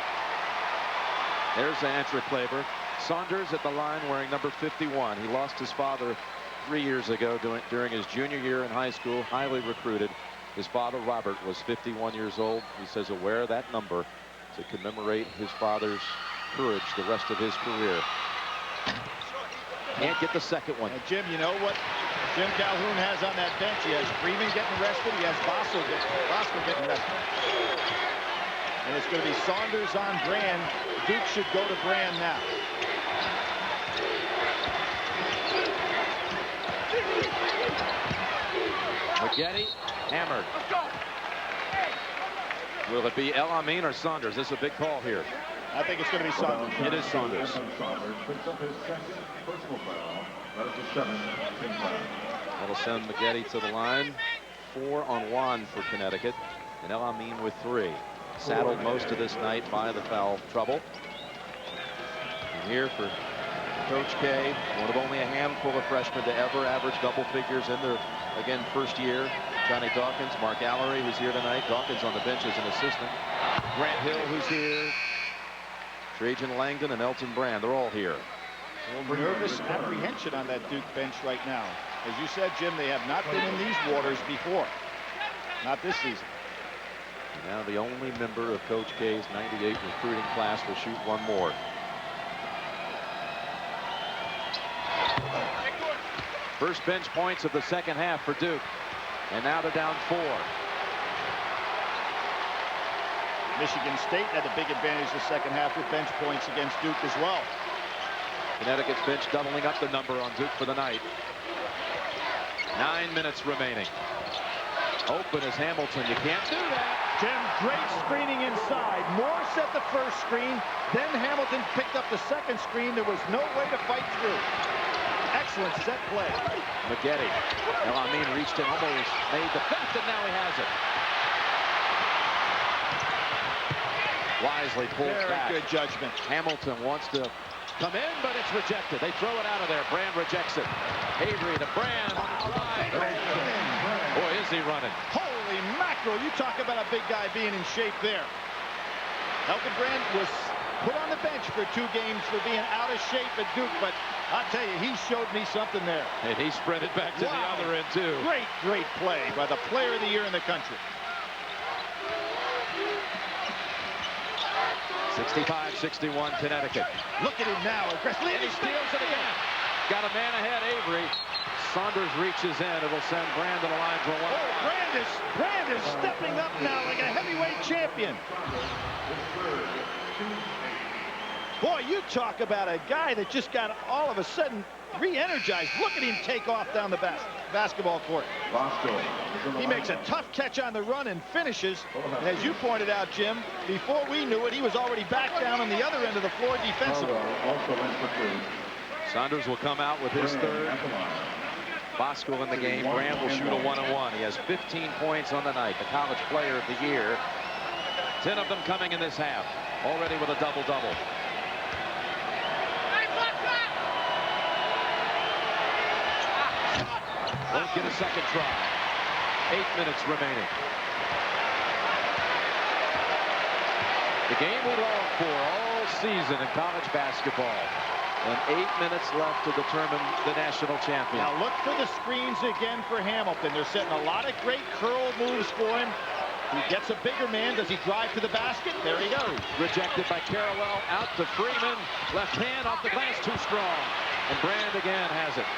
There's Antrick Claver. Saunders at the line wearing number 51. He lost his father 3 years ago during his junior year in high school, highly recruited. His father, Robert, was 51 years old. He says he'll wear that number to commemorate his father's courage the rest of his career. Can't get the second one. Jim, you know what Jim Calhoun has on that bench? He has Freeman getting rested. He has Bosco getting rested. And it's going to be Saunders on Brand. Duke should go to Brand now. McGetty hammered. Will it be El Amin or Saunders? This is a big call here. I think it's going to be Saunders. It is Saunders. That'll send McGetty to the line. 4-on-1 for Connecticut. And El Amin with 3. Saddled most of this night by the foul trouble. And here for Coach K, one of only a handful of freshmen to ever average double figures in their, again, first year. Johnny Dawkins, Mark Allery, who's here tonight. Dawkins on the bench as an assistant. Grant Hill, who's here. Trajan Langdon and Elton Brand, they're all here. A little nervous apprehension on that Duke bench right now. As you said, Jim, they have not been in these waters before. Not this season. And now the only member of Coach K's 98 recruiting class will shoot one more. First bench points of the second half for Duke. And now they're down 4. Michigan State had a big advantage the second half with bench points against Duke as well. Connecticut's bench doubling up the number on Duke for the night. 9 minutes remaining. Open is Hamilton. You can't do that. Jim, great screening inside. Moore set the first screen. Then Hamilton picked up the second screen. There was no way to fight through. Excellent set play. McGetty. El Amin reached in, almost made the fifth, and now he has it. Wisely pulls back. Very good judgment. Hamilton wants to come in, but it's rejected. They throw it out of there. Brand rejects it. Avery to Brand. Boy, is he running. Holy mackerel. You talk about a big guy being in shape there. Elton Brand was put on the bench for 2 games for being out of shape at Duke, but I'll tell you, he showed me something there. And he sprinted back to the other end, too. Great, great play by the player of the year in the country. 65-61 Connecticut. Look at him now, aggressively. And he steals it again. Got a man ahead, Avery. Saunders reaches in. It'll send Brand to the line for 1. Oh, Brand is stepping up now like a heavyweight champion. Boy, you talk about a guy that just got all of a sudden re-energized. Look at him take off down the basketball court. He makes a tough catch on the run and finishes. And as you pointed out, Jim, before we knew it, he was already back down on the other end of the floor defensively. Saunders will come out with his third. Bosco in the game. Brand will shoot a 1-on-1. He has 15 points on the night. The college player of the year. 10 of them coming in this half. Already with a double-double. Won't get a second try. 8 minutes remaining. The game we longed for all season in college basketball. And 8 minutes left to determine the national champion. Now look for the screens again for Hamilton. They're setting a lot of great curl moves for him. He gets a bigger man. Does he drive to the basket? There he goes. Rejected by Carrawell. Out to Freeman. Left hand off the glass. Too strong. And Brand again has it.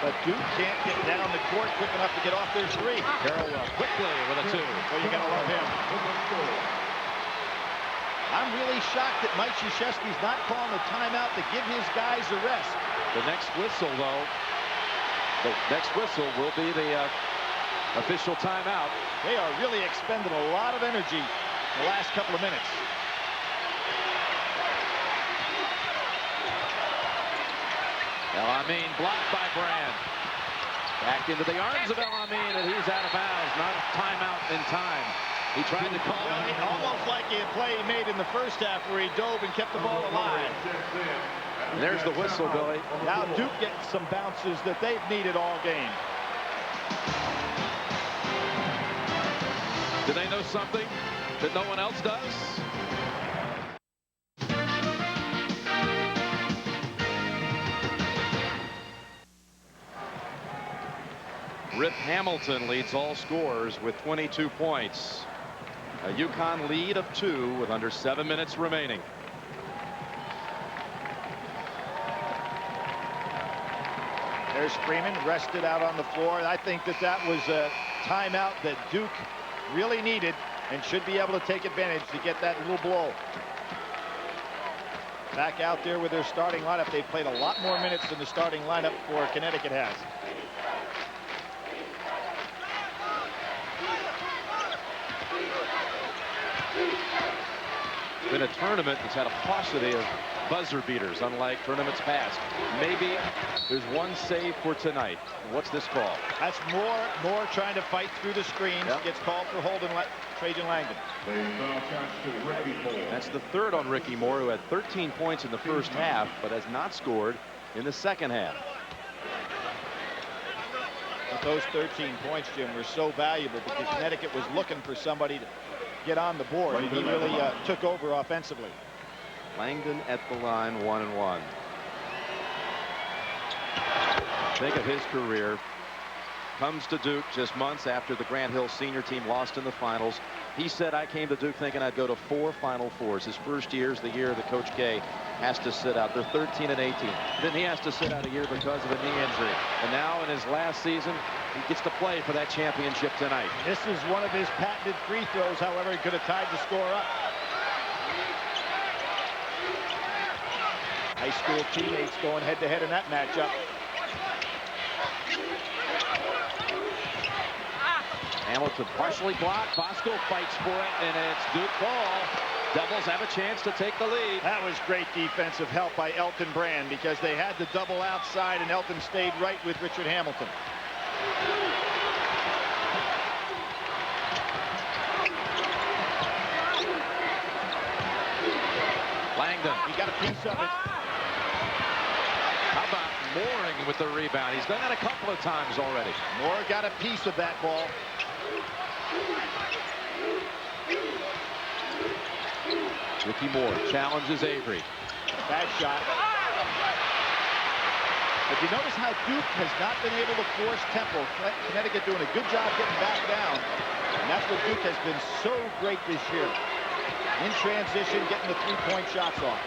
But Duke can't get down the court quick enough to get off their 3. Carrawell quickly with a 2. Well, you gotta love him. I'm really shocked that Mike Krzyzewski's not calling the timeout to give his guys a rest. The next whistle, though, will be the official timeout. They are really expending a lot of energy the last couple of minutes. El Amin blocked by Brand. Back into the arms of El Amin, and he's out of bounds. Not a timeout in time. He tried to call it. Almost like a play he made in the first half where he dove and kept the ball alive. And there's the whistle, Billy. Now Duke gets some bounces that they've needed all game. Do they know something that no one else does? Rip Hamilton leads all scorers with 22 points. A UConn lead of 2 with under 7 minutes remaining. There's Freeman rested out on the floor. I think that was a timeout that Duke really needed and should be able to take advantage to get that little blow. Back out there with their starting lineup. They've played a lot more minutes than the starting lineup for Connecticut has. Been a tournament that's had a paucity of buzzer beaters, unlike tournaments past. Maybe there's one save for tonight. What's this call? That's Moore trying to fight through the screens. Yep. Gets called for holding Trajan Langdon. That's the third on Ricky Moore, who had 13 points in the first half, but has not scored in the second half. But those 13 points, Jim, were so valuable because Connecticut was looking for somebody to get on the board, and he really took over offensively. Langdon at the line, 1-1. Think of his career. Comes to Duke just months after the Grant Hill senior team lost in the finals. He said, I came to Duke thinking I'd go to 4 Final Fours. His first year is the year that Coach K has to sit out. They're 13 and 18. Then he has to sit out a year because of a knee injury. And now in his last season, he gets to play for that championship tonight. This is one of his patented free throws. However, he could have tied the score up. High school teammates going head-to-head in that matchup. Hamilton partially blocked. Bosco fights for it, and it's Duke ball. Devils have a chance to take the lead. That was great defensive help by Elton Brand because they had the double outside, and Elton stayed right with Richard Hamilton. Langdon. He got a piece of it. How about Mooring with the rebound? He's done that a couple of times already. Moore got a piece of that ball. Ricky Moore challenges Avery. Bad shot. But you notice how Duke has not been able to force tempo. Connecticut doing a good job getting back down. And that's what Duke has been so great this year. In transition, getting the three-point shots off.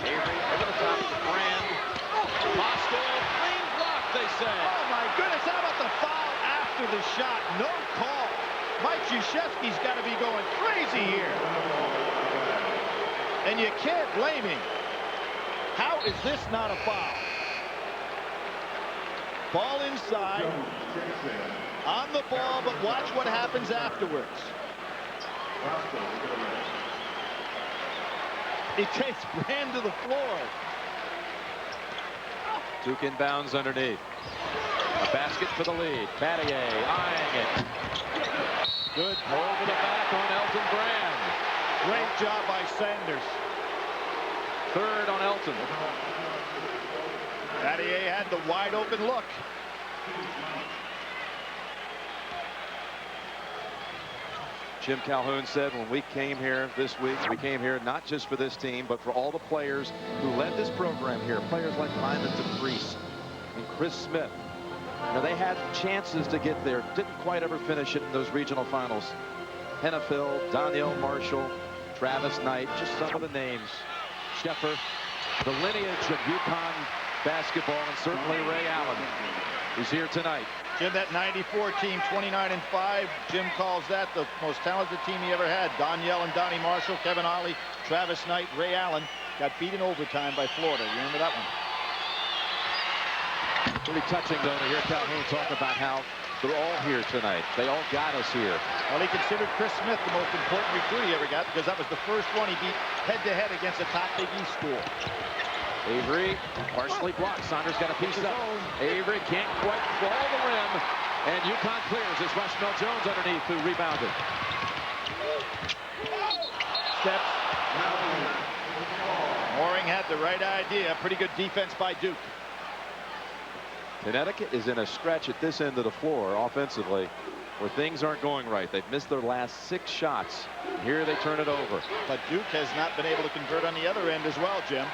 Avery over the top to Brand. Bosco, clean block, they say. Oh, my goodness. How about the foul after the shot? No call. Mike Krzyzewski's got to be going crazy here. And you can't blame him. How is this not a foul? Ball inside. On the ball, but watch what happens afterwards. He takes Brand to the floor. Duke inbounds underneath. A basket for the lead. Battier eyeing it. Good over the back on Elton Brand. Great job by Sanders. Third on Elton. Battier had the wide open look. Jim Calhoun said when we came here this week, we came here not just for this team, but for all the players who led this program here. Players like Lyman DeVries and Chris Smith. You know, they had chances to get there. Didn't quite ever finish it in those regional finals. Hennefield, Danielle Marshall, Travis Knight, just some of the names. Sheffer, the lineage of UConn basketball, and certainly Ray Allen, who's here tonight. Jim, that 94 team, 29-5. Jim calls that the most talented team he ever had. Danielle and Donnie Marshall, Kevin Ollie, Travis Knight, Ray Allen got beat in overtime by Florida. You remember that one? Pretty touching, though, to hear Calhoun talk about how they're all here tonight. They all got us here. Well, he considered Chris Smith the most important recruit he ever got because that was the first one he beat head-to-head against a top Big East school. Avery partially blocked. Saunders got a piece up. Avery can't quite fall the rim. And UConn clears. It's Rushmel Jones underneath who rebounded. Steps. Mooring had the right idea. Pretty good defense by Duke. Connecticut is in a stretch at this end of the floor offensively where things aren't going right. They've missed their last 6 shots. Here they turn it over. But Duke has not been able to convert on the other end as well, Jim.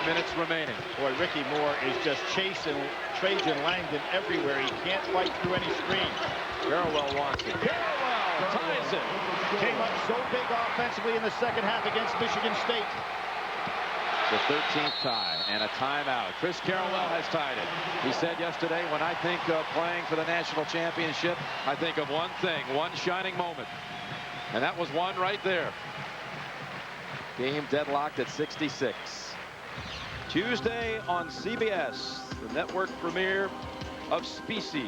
Minutes remaining. Boy, Ricky Moore is just chasing Trajan Langdon everywhere. He can't fight through any screen. Carrawell wants it. Carrawell ties it. Came up so big offensively in the second half against Michigan State. The 13th tie and a timeout. Chris Carrawell has tied it. He said yesterday, when I think of playing for the national championship, I think of one thing, one shining moment. And that was one right there. Game deadlocked at 66. Tuesday on CBS, the network premiere of Species.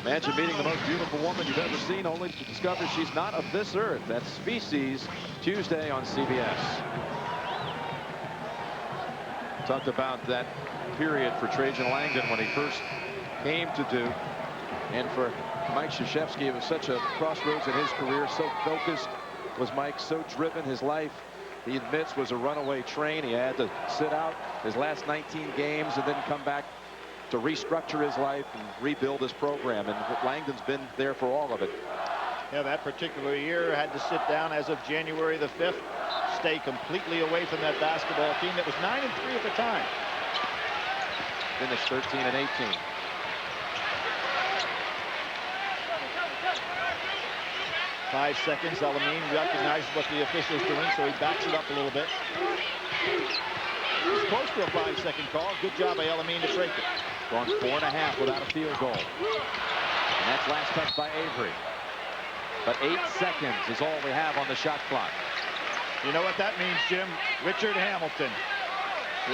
Imagine meeting the most beautiful woman you've ever seen, only to discover she's not of this earth. That's Species, Tuesday on CBS. Talked about that period for Trajan Langdon when he first came to Duke. And for Mike Krzyzewski, it was such a crossroads in his career. So focused was Mike, so driven. His life, he admits, was a runaway train. He had to sit out his last 19 games and then come back to restructure his life and rebuild his program. And Langdon's been there for all of it. Yeah, that particular year had to sit down as of January the 5th. Stay completely away from that basketball team that was 9-3 at the time. Finished 13-18. Five seconds. Elamine recognizes what the official's doing, so he backs it up a little bit. He's close to a 5-second call. Good job by Elamine to break it. Gone 4.5 without a field goal. And that's last touch by Avery. But 8 seconds is all we have on the shot clock. You know what that means, Jim? Richard Hamilton.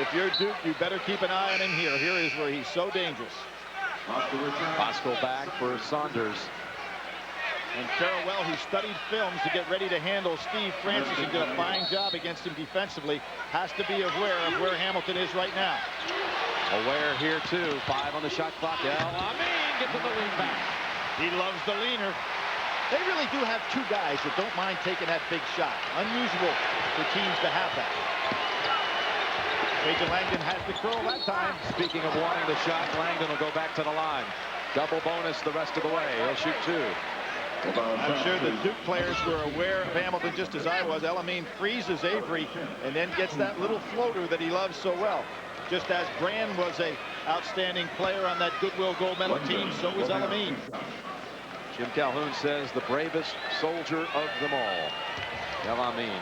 If you're Duke, you better keep an eye on him here. Here is where he's so dangerous. Bosco back for Saunders. And Carrawell, who studied films to get ready to handle Steve Francis and did a fine job against him defensively, has to be aware of where Hamilton is right now. Aware here, too. 5 on the shot clock. Elamine gets in the lead back. He loves the leaner. They really do have 2 guys that don't mind taking that big shot. Unusual for teams to have that. Trajan Langdon has the curl that time. Speaking of wanting the shot, Langdon will go back to the line. Double bonus the rest of the way. He'll shoot 2. I'm sure the Duke players were aware of Hamilton just as I was. Elamine freezes Avery and then gets that little floater that he loves so well. Just as Brand was an outstanding player on that Goodwill gold medal team, so was Elamine. Jim Calhoun says the bravest soldier of them all. Elamine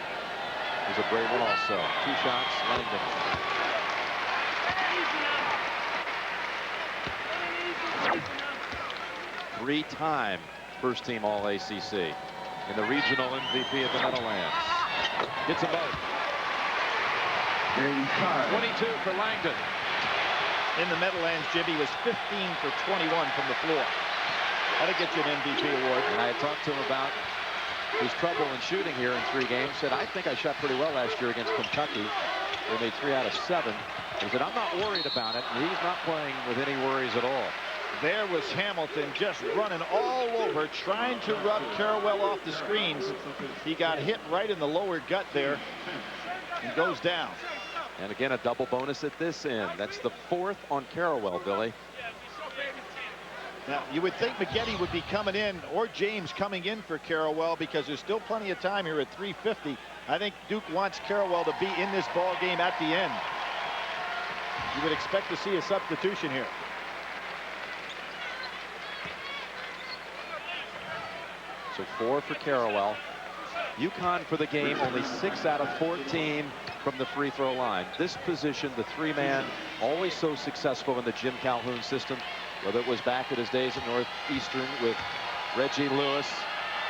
is a brave one also. 2 shots, Langdon. Three-time first-team All-ACC and the regional MVP of the Meadowlands. Gets them both. 22 for Langdon. In the Meadowlands, Jimmy was 15 for 21 from the floor. That'll get you an MVP award. And I had talked to him about his trouble in shooting here in 3 games. Said, I think I shot pretty well last year against Kentucky. They made 3 out of 7. He said, I'm not worried about it. And he's not playing with any worries at all. There was Hamilton just running all over, trying to rub Carrawell off the screens. He got hit right in the lower gut there and goes down. And again, a double bonus at this end. That's the 4th on Carrawell, Billy. Now, you would think McGetty would be coming in, or James coming in for Carrawell, because there's still plenty of time here at 3:50. I think Duke wants Carrawell to be in this ball game at the end. You would expect to see a substitution here. So 4 for Carrawell. UConn for the game, only 6 out of 14 from the free throw line. This position, the 3-man, always so successful in the Jim Calhoun system, whether it was back at his days at Northeastern with Reggie Lewis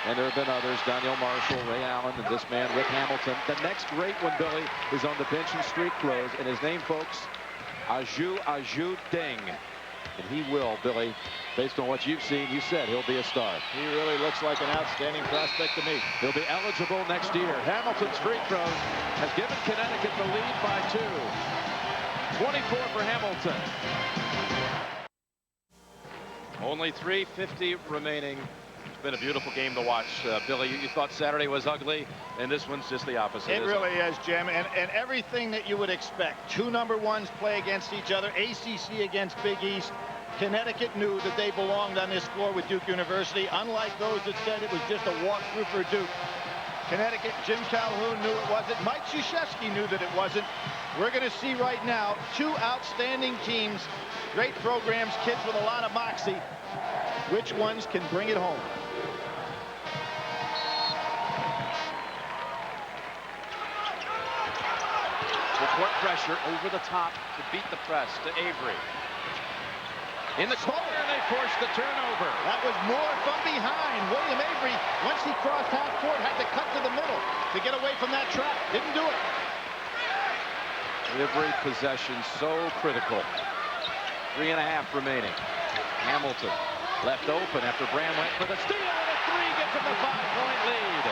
And there have been others, Daniel Marshall, Ray Allen, and this man, Rick Hamilton. The next great one, Billy, is on the bench in street clothes, and his name, folks, Aju Deng. And he will, Billy, based on what you've seen, you said he'll be a star. He really looks like an outstanding prospect to me. He'll be eligible next year. Hamilton's free throw has given Connecticut the lead by 2. 24 for Hamilton. Only 3:50 remaining. It's been a beautiful game to watch. Billy, you thought Saturday was ugly, and this one's just the opposite. It really is, Jim, and everything that you would expect. 2 number 1s play against each other. ACC against Big East. Connecticut knew that they belonged on this floor with Duke University, unlike those that said it was just a walkthrough for Duke. Connecticut, Jim Calhoun knew it wasn't. Mike Krzyzewski knew that it wasn't. We're going to see right now 2 outstanding teams, great programs, kids with a lot of moxie. Which ones can bring it home? Court pressure over the top to beat the press to Avery. In the corner, they forced the turnover. That was more from behind. William Avery, once he crossed half court, had to cut to the middle to get away from that trap. Didn't do it. Every possession so critical. 3.5 remaining. Hamilton left open after Bram went for the steal, and a 3 gives him the 5-point lead.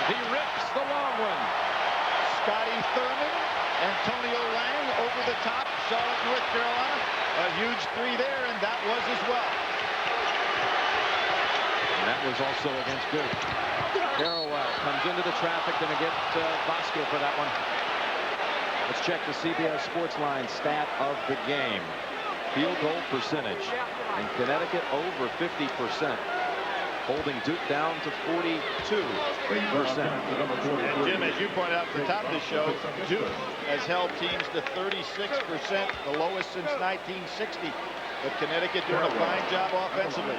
He rips the long one. Scotty Thurman, Antonio Lang over the top, Charlotte, North Carolina. A huge 3 there, and that was as well. And that was also against Duke. Carrawell comes into the traffic, going to get Bosco for that one. Let's check the CBS Sportsline stat of the game. Field goal percentage. And Connecticut over 50%. Holding Duke down to 42%. And Jim, as you pointed out at the top of the show, Duke has held teams to 36%, the lowest since 1960. But Connecticut doing a fine job offensively.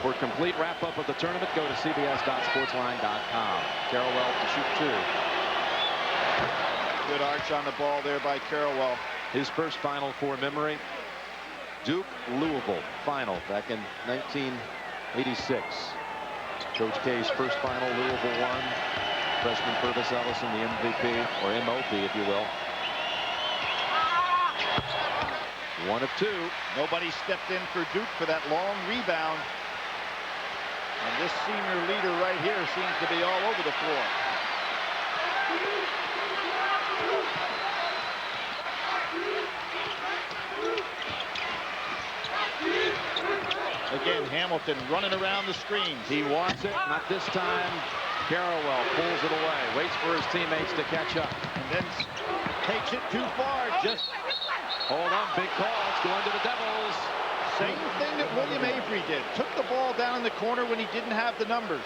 For a complete wrap-up of the tournament, go to cbs.sportsline.com. Carrawell to shoot 2. Good arch on the ball there by Carrawell. His first Final Four memory, Duke Louisville final back in 1986. Coach K's first final, Louisville won. Freshman Purvis Ellison, the MVP, or MOP, if you will. 1 of 2. Nobody stepped in for Duke for that long rebound. And this senior leader right here seems to be all over the floor. Again, Hamilton running around the screens. He wants it, not this time. Carrawell pulls it away, waits for his teammates to catch up. And then takes it too far. Just hold on, big call. It's going to the Devils. Same thing that William Avery did. Took the ball down in the corner when he didn't have the numbers.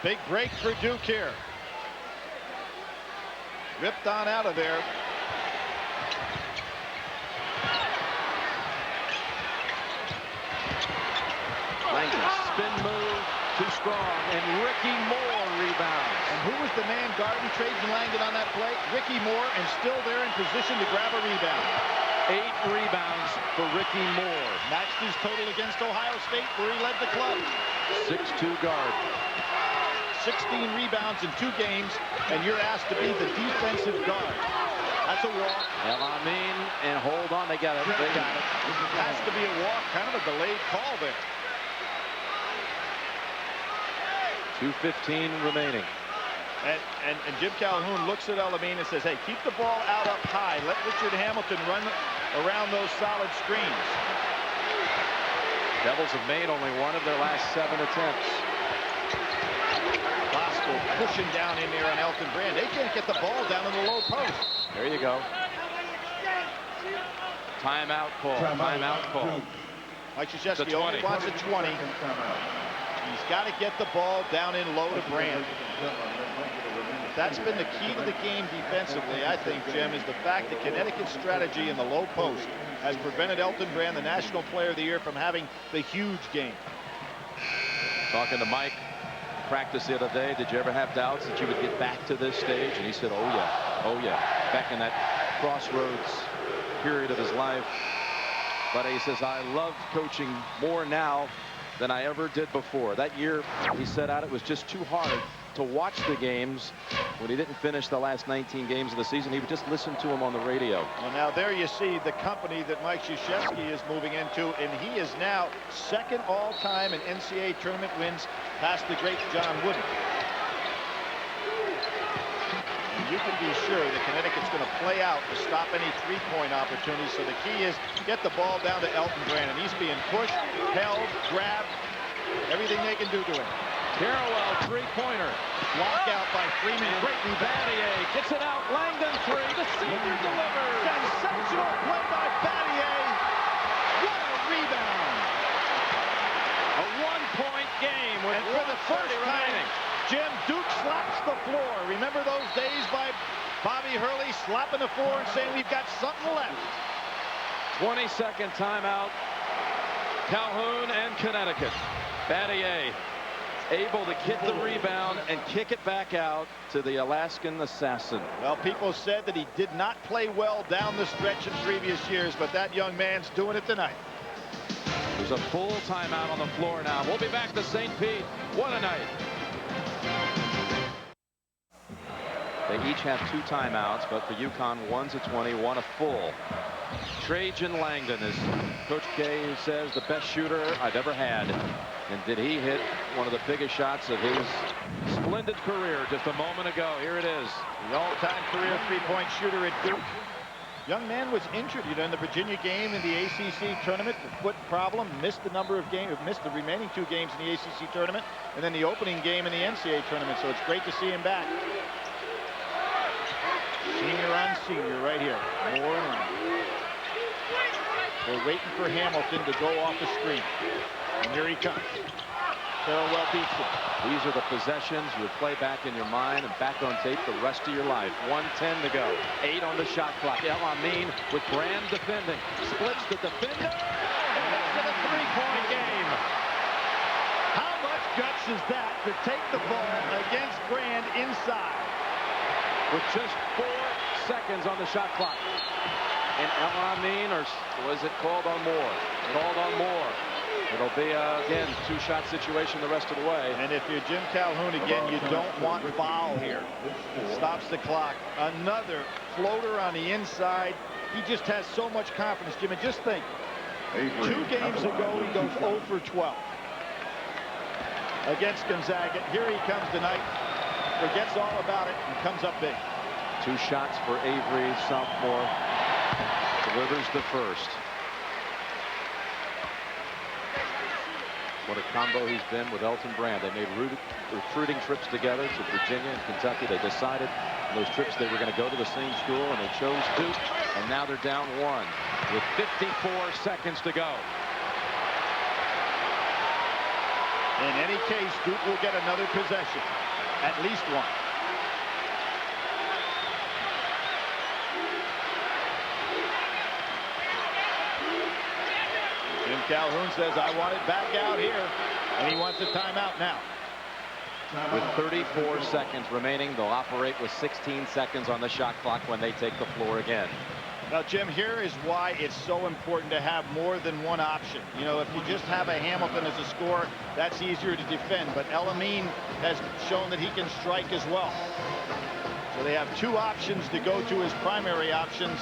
Big break for Duke here. Ripped on out of there. Langdon, spin move, too strong, and Ricky Moore rebounds. And who was the man guarding Trajan Langdon on that play? Ricky Moore, and still there in position to grab a rebound. 8 rebounds for Ricky Moore. Matched his total against Ohio State, where he led the club. 6'2" guard. 16 rebounds in 2 games, and you're asked to be the defensive guard. That's a walk. El Amin, and hold on, they got it. They got it. Has to be a walk, kind of a delayed call there. 2:15 remaining. And Jim Calhoun looks at El Amin and says, hey, keep the ball out up high. Let Richard Hamilton run around those solid screens. Devils have made only 1 of their last 7 attempts. Bosco pushing down in there on Elton Brand. They can't get the ball down in the low post. There you go. Timeout call. Timeout call. Mike Krzyzewski only wants a 20. He's got to get the ball down in low to Brand. That's been the key to the game defensively, I think, Jim, is the fact that Connecticut's strategy in the low post has prevented Elton Brand, the National Player of the Year, from having the huge game. Talking to Mike practice the other day, did you ever have doubts that you would get back to this stage? And he said, oh yeah, back in that crossroads period of his life. But he says, I love coaching more now than I ever did before. That year, he set out, it was just too hard to watch the games. When he didn't finish the last 19 games of the season, he would just listen to him on the radio. Well, now there you see the company that Mike Krzyzewski is moving into, and he is now second all-time in NCAA tournament wins past the great John Wooden. And you can be sure that Connecticut's going to play out to stop any three-point opportunities. So the key is get the ball down to Elton Brand, and he's being pushed, held, grabbed, everything they can do to him. Carrawell, three-pointer. Block out by Freeman. Great rebound. Battier gets it out. Langdon three. The senior delivers. Sensational play by Battier. What a rebound. A one-point game with for the first remaining. Jim, Duke slaps the floor. Remember those days by Bobby Hurley slapping the floor and saying we've got something left. 20-second timeout. Calhoun and Connecticut. Battier able to get the rebound and kick it back out to the Alaskan assassin. Well, people said that he did not play well down the stretch in previous years, but that young man's doing it tonight. There's a full timeout on the floor now. We'll be back to St. Pete. What a night. They each have 2 timeouts, but for UConn, one's a 20, one a full. Trajan Langdon is Coach K says the best shooter I've ever had. And did he hit one of the biggest shots of his splendid career just a moment ago? Here it is. The all-time career three-point shooter at Duke. Young man was injured, in the Virginia game in the ACC tournament, the foot problem, missed the number of games, missed the remaining 2 games in the ACC tournament, and then the opening game in the NCAA tournament. So it's great to see him back. Senior on senior right here. Moore and Langdon. They're waiting for Hamilton to go off the screen. And here he comes. Farrell beats him. These are the possessions you would play back in your mind and back on tape the rest of your life. 1:10 to go. 8 on the shot clock. El Amin with Brand defending. Splits the defender. And gets to the three-point game. How much guts is that to take the ball against Brand inside? With just 4 seconds on the shot clock. And El Amin, or was it called on Moore? Called on Moore. It'll be, again, 2-shot situation the rest of the way. And if you're Jim Calhoun, again, you don't want foul here. Stops the clock. Another floater on the inside. He just has so much confidence, Jim. And just think, 2 games ago, he goes 0 for 12 against Gonzaga. Here he comes tonight, forgets all about it, and comes up big. 2 shots for Avery, sophomore. Delivers the first. What a combo he's been with Elton Brand. They made recruiting trips together to Virginia and Kentucky. They decided on those trips they were going to go to the same school, and they chose Duke. And now they're down 1 with 54 seconds to go. In any case, Duke will get another possession, at least 1. Jim Calhoun says, I want it back out here, and he wants a timeout now. With 34 seconds remaining, they'll operate with 16 seconds on the shot clock when they take the floor again. Now, Jim, here is why it's so important to have more than one option. If you just have a Hamilton as a scorer, that's easier to defend. But El Amin has shown that he can strike as well. So they have 2 options to go to as primary options.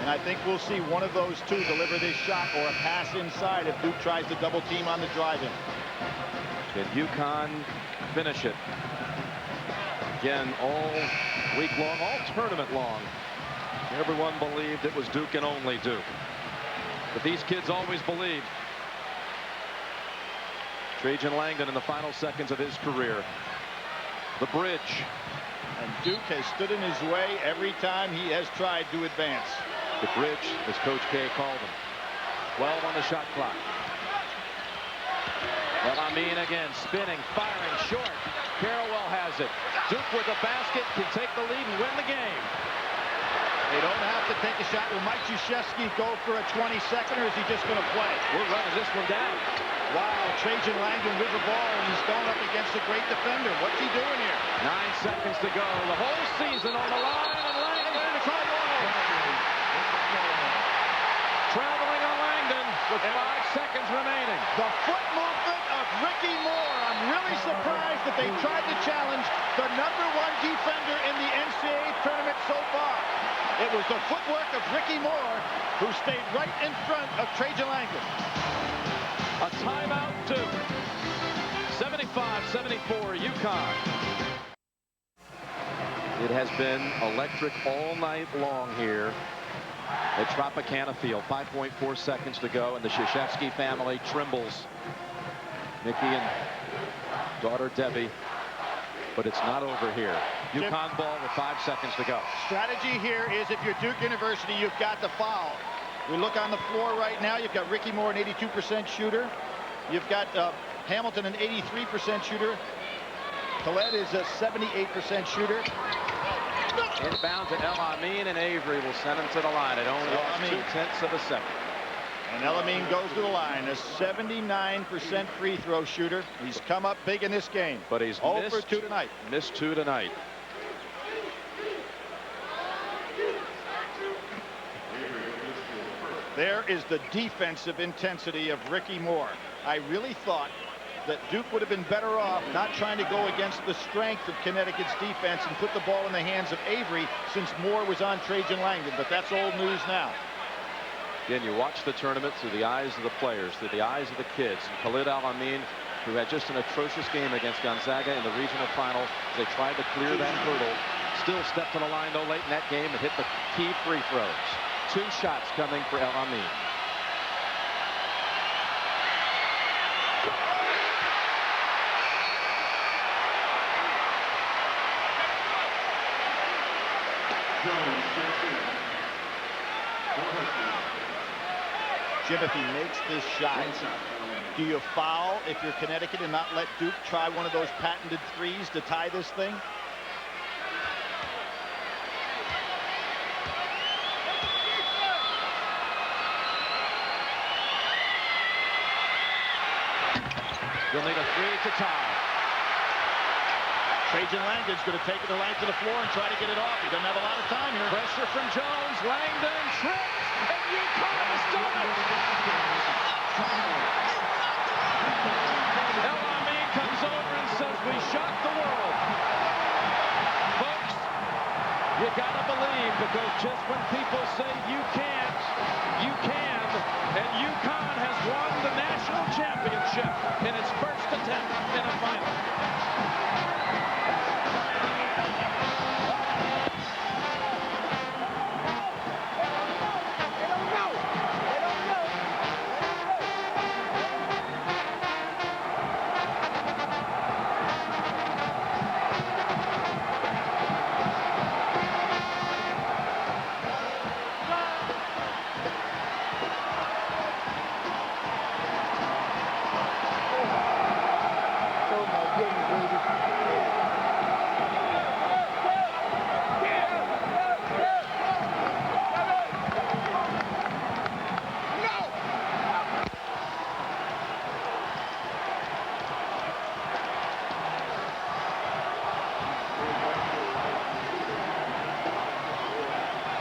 And I think we'll see one of those 2 deliver this shot or a pass inside if Duke tries to double team on the drive-in. Can UConn finish it? Again, all week long, all tournament long. Everyone believed it was Duke and only Duke. But these kids always believed. Trajan Langdon in the final seconds of his career. The bridge. And Duke has stood in his way every time he has tried to advance. The bridge, as Coach K called him. 12 on the shot clock. El Amin again, spinning, firing short. Carrawell has it. Duke with a basket can take the lead and win the game. They don't have to take a shot. Will Mike Krzyzewski go for a 20-second, or is he just going to play? We're running this one down. Wow, Trajan Langdon with the ball, and he's going up against a great defender. What's he doing here? 9 seconds to go. The whole season on the line, and Langdon traveling on Langdon. with 5 seconds remaining. The foot movement of Ricky Moore. I'm really surprised that they tried to challenge the #1 defender in the NCAA tournament so far. It was the footwork of Ricky Moore who stayed right in front of Trajan Langdon. A timeout, Duke. 75-74, UConn. It has been electric all night long here at Tropicana Field. 5.4 seconds to go, and the Krzyzewski family trembles. Nikki and daughter Debbie. But it's not over here. UConn ball with 5 seconds to go. Strategy here is if you're Duke University, you've got to foul. We look on the floor right now. You've got Ricky Moore, an 82% shooter. You've got Hamilton, an 83% shooter. Khaled is a 78% shooter. Inbound to El Amin, and Avery will send him to the line. It only lost 0.2 of a second. And El Amin goes to the line, a 79% free throw shooter. He's come up big in this game. But he's 0 for 2 tonight. Missed 2 tonight. There is the defensive intensity of Ricky Moore. I really thought that Duke would have been better off not trying to go against the strength of Connecticut's defense and put the ball in the hands of Avery since Moore was on Trajan Langdon. But that's old news now. Again, you watch the tournament through the eyes of the players, through the eyes of the kids. And Khalid Al-Amin, who had just an atrocious game against Gonzaga in the regional final, they tried to clear that hurdle. Still stepped to the line, though, late in that game and hit the key free throws. 2 shots coming for Al-Amin. Jim, if he makes this shot, do you foul if you're Connecticut and not let Duke try one of those patented threes to tie this thing? You'll need a 3 to tie. Trajan Langdon's going to take it to length of the floor and try to get it off. He doesn't have a lot of time here. Pressure from Jones. Langdon trips, and UConn has done it. El-Amin comes over and says, "We shocked the world." Folks, you got to believe, because just when people say you can't, you can. And UConn has won the national championship in its first attempt in a final.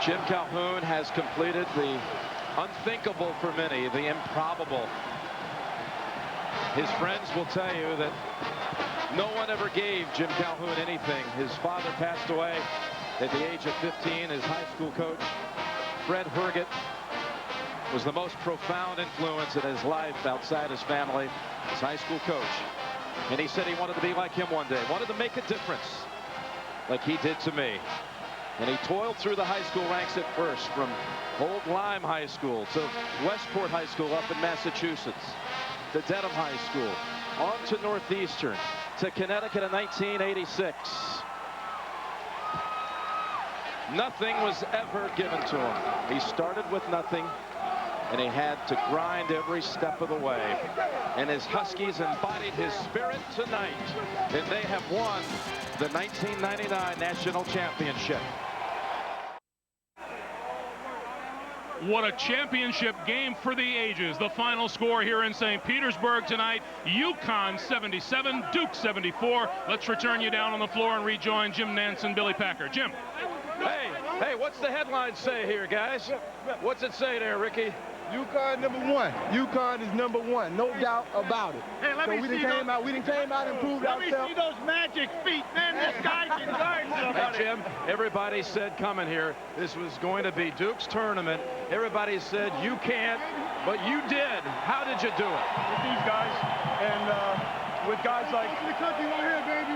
Jim Calhoun has completed the unthinkable for many, the improbable. His friends will tell you that no one ever gave Jim Calhoun anything. His father passed away at the age of 15. His high school coach, Fred Herget, was the most profound influence in his life outside his family, his high school coach. And he said he wanted to be like him one day, wanted to make a difference like he did to me. And he toiled through the high school ranks at first, from Old Lyme High School to Westport High School up in Massachusetts, to Dedham High School, on to Northeastern, to Connecticut in 1986. Nothing was ever given to him. He started with nothing, and he had to grind every step of the way. And his Huskies embodied his spirit tonight, and they have won the 1999 national championship. What a championship game for the ages. The final score here in St. Petersburg tonight, UConn 77, Duke 74. Let's return you down on the floor and rejoin Jim Nance and Billy Packer. Jim. Hey, what's the headline say here, guys? What's it say there, Ricky? UConn #1. UConn is #1, no doubt about it. Hey, let so me we see came out and proved Let me ourselves. see those magic feet, man. This guy can guard somebody. Hey, Jim, everybody said coming here, this was going to be Duke's tournament. Everybody said you can't, but you did. How did you do it? With these guys, and with guys like,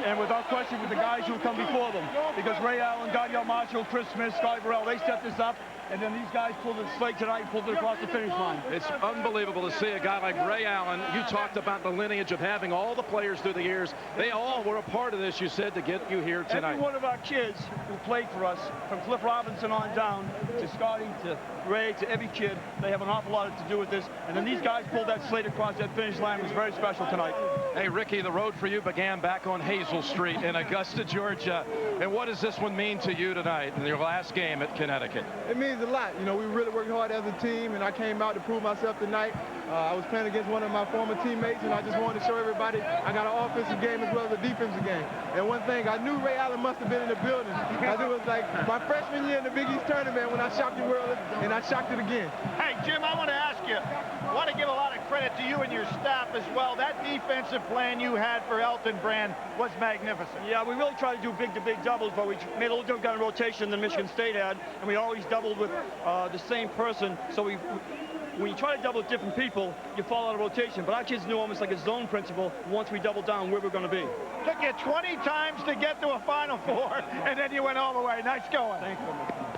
and without question, with the guys who come before them. Because Ray Allen, Daniel Marshall, Chris Smith, Scotty Burrell, they set this up. And then these guys pulled the slate tonight and pulled it across the finish line. It's unbelievable to see a guy like Ray Allen. You talked about the lineage of having all the players through the years. They all were a part of this, you said, to get you here tonight. Every one of our kids who played for us, from Cliff Robinson on down to Scotty to Ray to every kid, they have an awful lot to do with this. And then these guys pulled that slate across that finish line. It was very special tonight. Hey, Ricky, the road for you began back on Hazel Street in Augusta, Georgia. And what does this one mean to you tonight in your last game at Connecticut? It means a lot. You know, we really worked hard as a team, and I came out to prove myself tonight. I was playing against one of my former teammates, and I just wanted to show everybody I got an offensive game as well as a defensive game. And one thing, I knew Ray Allen must have been in the building, because it was like my freshman year in the Big East tournament when I shocked the world, and I shocked it again. Hey, Jim, I want to ask you, I want to give a lot of credit to you and your staff as well. That defensive plan you had for Elton Brand was magnificent. Yeah, we really tried to do big doubles, but we made a little different kind of rotation than Michigan State had, and we always doubled with the same person. So when you try to double with different people, you fall out of rotation. But our kids knew almost like a zone principle once we doubled down where we're going to be. Took you 20 times to get to a Final Four, and then you went all the way. Nice going. Thank you.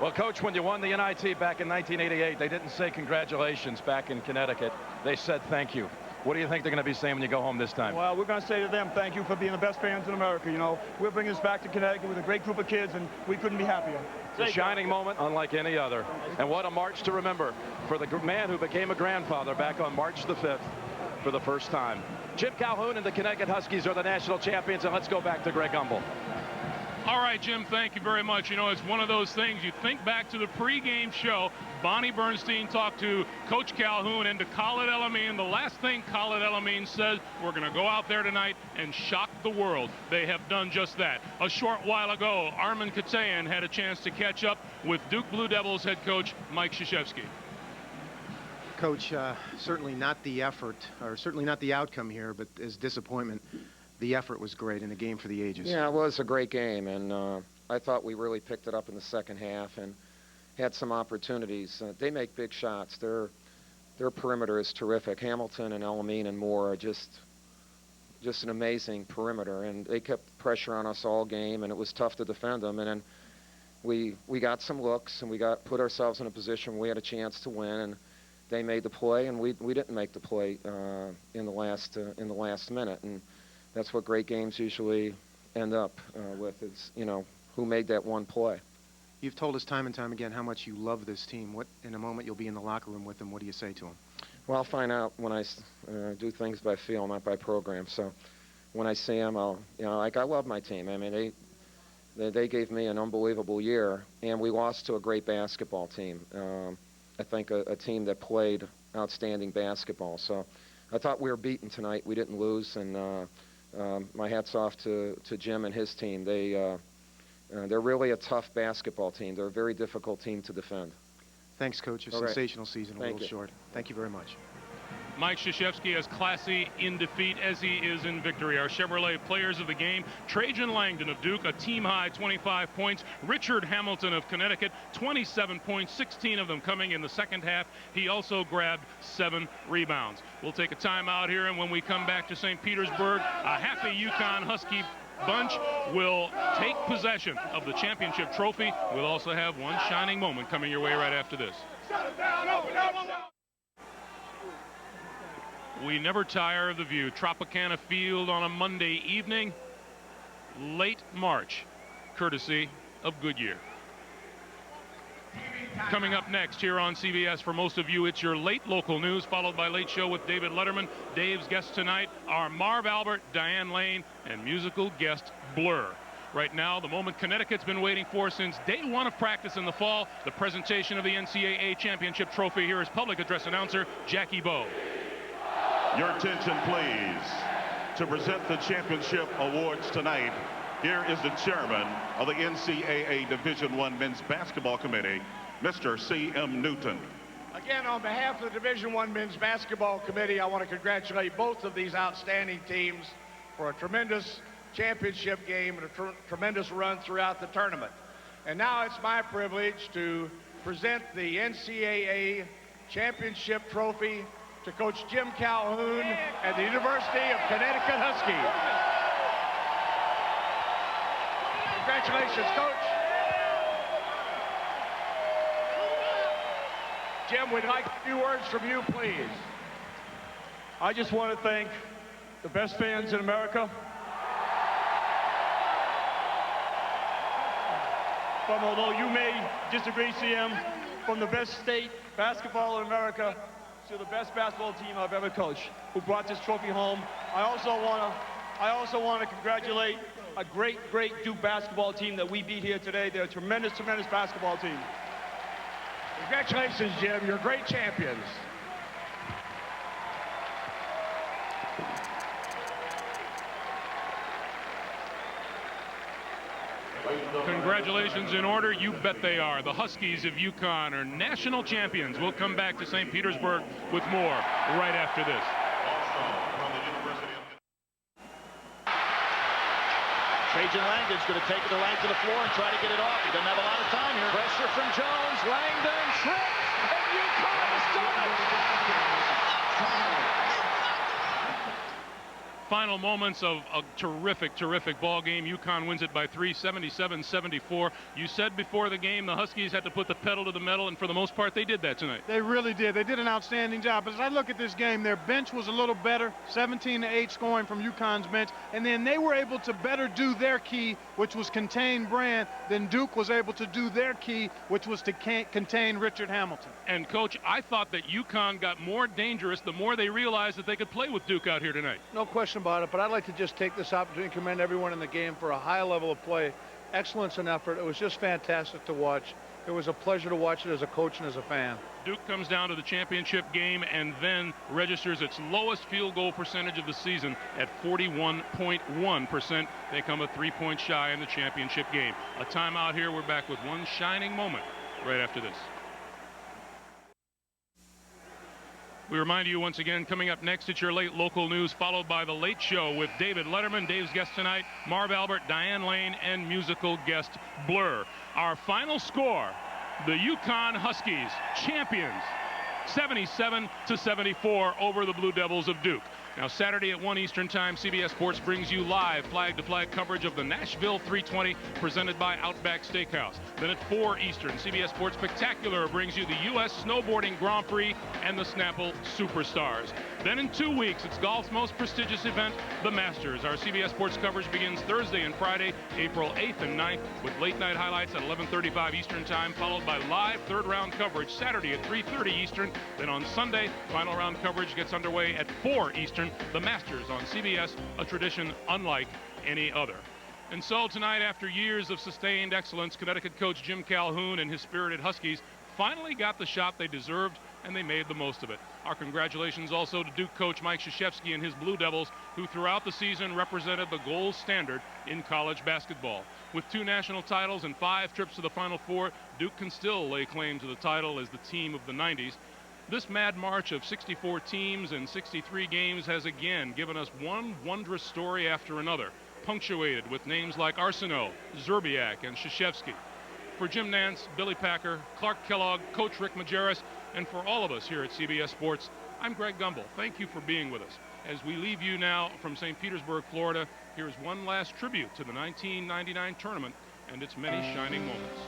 Well, Coach, when you won the NIT back in 1988, they didn't say congratulations back in Connecticut. They said thank you. What do you think they're going to be saying when you go home this time? Well, we're going to say to them, thank you for being the best fans in America. You know, we're bringing us back to Connecticut with a great group of kids, and we couldn't be happier. It's a shining moment unlike any other. And what a march to remember for the man who became a grandfather back on March the 5th for the first time. Jim Calhoun and the Connecticut Huskies are the national champions, and let's go back to Greg Gumbel. All right, Jim, thank you very much. You know, it's one of those things. You think back to the pregame show. Bonnie Bernstein talked to Coach Calhoun and to Khalid El-Amin. The last thing Khalid El-Amin said, we're going to go out there tonight and shock the world. They have done just that. A short while ago, Armin Katayan had a chance to catch up with Duke Blue Devils head coach Mike Krzyzewski. Coach, certainly not the effort, or certainly not the outcome here, but as disappointment. The effort was great in a game for the ages. Yeah, it was a great game, and I thought we really picked it up in the second half and had some opportunities. They make big shots. Their perimeter is terrific. Hamilton and El-Amin and Moore are just an amazing perimeter, and they kept pressure on us all game, and it was tough to defend them. And then we got some looks, and we put ourselves in a position where we had a chance to win, and they made the play, and we didn't make the play in the last minute. And that's what great games usually end up with, is, you know, who made that one play. You've told us time and time again how much you love this team. What, in a moment, you'll be in the locker room with them. What do you say to them? Well, I'll find out when I do things by feel, not by program. So when I see them, I love my team. I mean, they gave me an unbelievable year, and we lost to a great basketball team. I think a team that played outstanding basketball. So I thought we were beaten tonight. We didn't lose, and my hat's off to Jim and his team. They're really a tough basketball team. They're a very difficult team to defend. Thanks, Coach. A sensational season, a little short. Thank you very much. Mike Krzyzewski as classy in defeat as he is in victory. Our Chevrolet players of the game: Trajan Langdon of Duke, a team-high 25 points. Richard Hamilton of Connecticut, 27 points, 16 of them coming in the second half. He also grabbed 7 rebounds. We'll take a timeout here, and when we come back to St. Petersburg, a happy UConn Husky bunch will take possession of the championship trophy. We'll also have one shining moment coming your way right after this. We never tire of the view. Tropicana Field on a Monday evening, late March, courtesy of Goodyear. Coming up next here on CBS, for most of you, it's your late local news, followed by Late Show with David Letterman. Dave's guests tonight are Marv Albert, Diane Lane, and musical guest Blur. Right now, the moment Connecticut's been waiting for since day one of practice in the fall, the presentation of the NCAA championship trophy. Here is public address announcer Jackie Bowe. Your attention, please. To present the championship awards tonight, here is the chairman of the NCAA Division I Men's Basketball Committee, Mr. C.M. Newton. Again, on behalf of the Division I Men's Basketball Committee, I want to congratulate both of these outstanding teams for a tremendous championship game and a tremendous run throughout the tournament. And now it's my privilege to present the NCAA championship trophy to Coach Jim Calhoun at the University of Connecticut Huskies. Congratulations, Coach. Jim, we'd like a few words from you, please. I just want to thank the best fans in America. Although you may disagree, CM, from the best state basketball in America to the best basketball team I've ever coached, who brought this trophy home. I also want to congratulate a great Duke basketball team that we beat here today. They're a tremendous basketball team. Congratulations, Jim. You're great champions. Congratulations in order. You bet they are. The Huskies of UConn are national champions. We'll come back to St. Petersburg with more right after this. Trajan Langdon's going to take it to Langdon to the floor and try to get it off. He doesn't have a lot of time here. Pressure from Jones. Langdon trips, and UConn has done it. Final moments of a terrific ball game. UConn wins it by 3, 77-74. You said before the game the Huskies had to put the pedal to the metal, and for the most part they did that tonight. They really did. They did an outstanding job. As I look at this game, their bench was a little better, 17-8 scoring from UConn's bench, and then they were able to better do their key, which was contain Brand, than Duke was able to do their key, which was to contain Richard Hamilton. And Coach, I thought that UConn got more dangerous the more they realized that they could play with Duke out here tonight. No question about it, but I'd like to just take this opportunity to commend everyone in the game for a high level of play, excellence and effort. It was just fantastic to watch. It was a pleasure to watch it as a coach and as a fan. Duke comes down to the championship game and then registers its lowest field goal percentage of the season at 41.1%. They come a 3-point shy in the championship game. A timeout here. We're back with one shining moment right after this. We remind you once again, coming up next, it's your late local news, followed by The Late Show with David Letterman. Dave's guest tonight, Marv Albert, Diane Lane, and musical guest Blur. Our final score, the UConn Huskies, champions, 77-74 over the Blue Devils of Duke. Now, Saturday at 1 Eastern Time, CBS Sports brings you live flag-to-flag coverage of the Nashville 320 presented by Outback Steakhouse. Then at 4 Eastern, CBS Sports Spectacular brings you the U.S. Snowboarding Grand Prix and the Snapple Superstars. Then in 2 weeks, it's golf's most prestigious event, the Masters. Our CBS Sports coverage begins Thursday and Friday, April 8th and 9th, with late-night highlights at 11:35 Eastern Time, followed by live third-round coverage Saturday at 3:30 Eastern. Then on Sunday, final round coverage gets underway at 4 Eastern. The Masters on CBS, a tradition unlike any other. And so tonight, after years of sustained excellence, Connecticut coach Jim Calhoun and his spirited Huskies finally got the shot they deserved, and they made the most of it. Our congratulations also to Duke coach Mike Krzyzewski and his Blue Devils, who throughout the season represented the gold standard in college basketball. With 2 national titles and 5 trips to the Final Four, Duke can still lay claim to the title as the team of the 90s. This mad march of 64 teams and 63 games has again given us one wondrous story after another, punctuated with names like Arsenault, Zerbiak, and Krzyzewski. For Jim Nance, Billy Packer, Clark Kellogg, Coach Rick Majerus, and for all of us here at CBS Sports, I'm Greg Gumbel. Thank you for being with us. As we leave you now from St. Petersburg, Florida, here's one last tribute to the 1999 tournament and its many shining moments.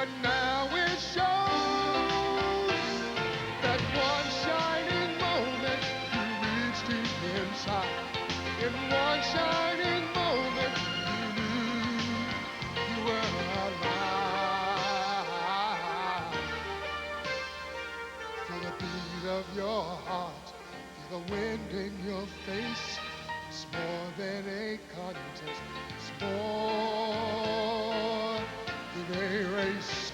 but now it shows that one shining moment you reached deep inside. In one shining moment you knew you were alive. Feel the beat of your heart, feel the wind in your face. It's more than a contest, it's more than a race.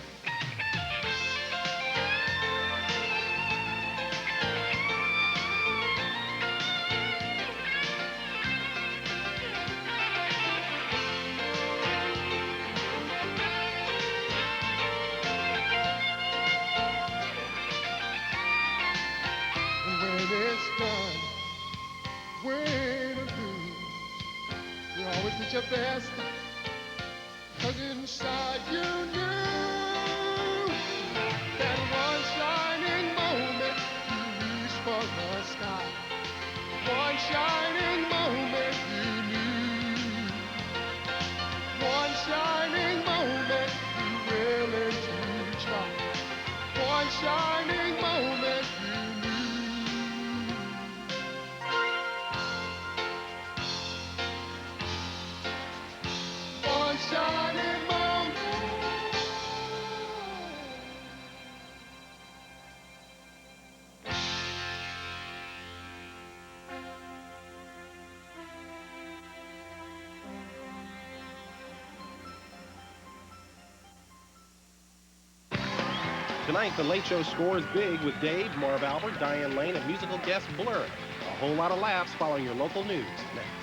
And when it's done, win or lose, you always did your best, 'cause inside you knew that one shining moment you reached for the sky. One shining moment you knew. One shining moment you willing to try. One shining moment you knew. One shining moment. Tonight, The Late Show scores big with Dave, Marv Albert, Diane Lane, and musical guest Blur. A whole lot of laughs following your local news next.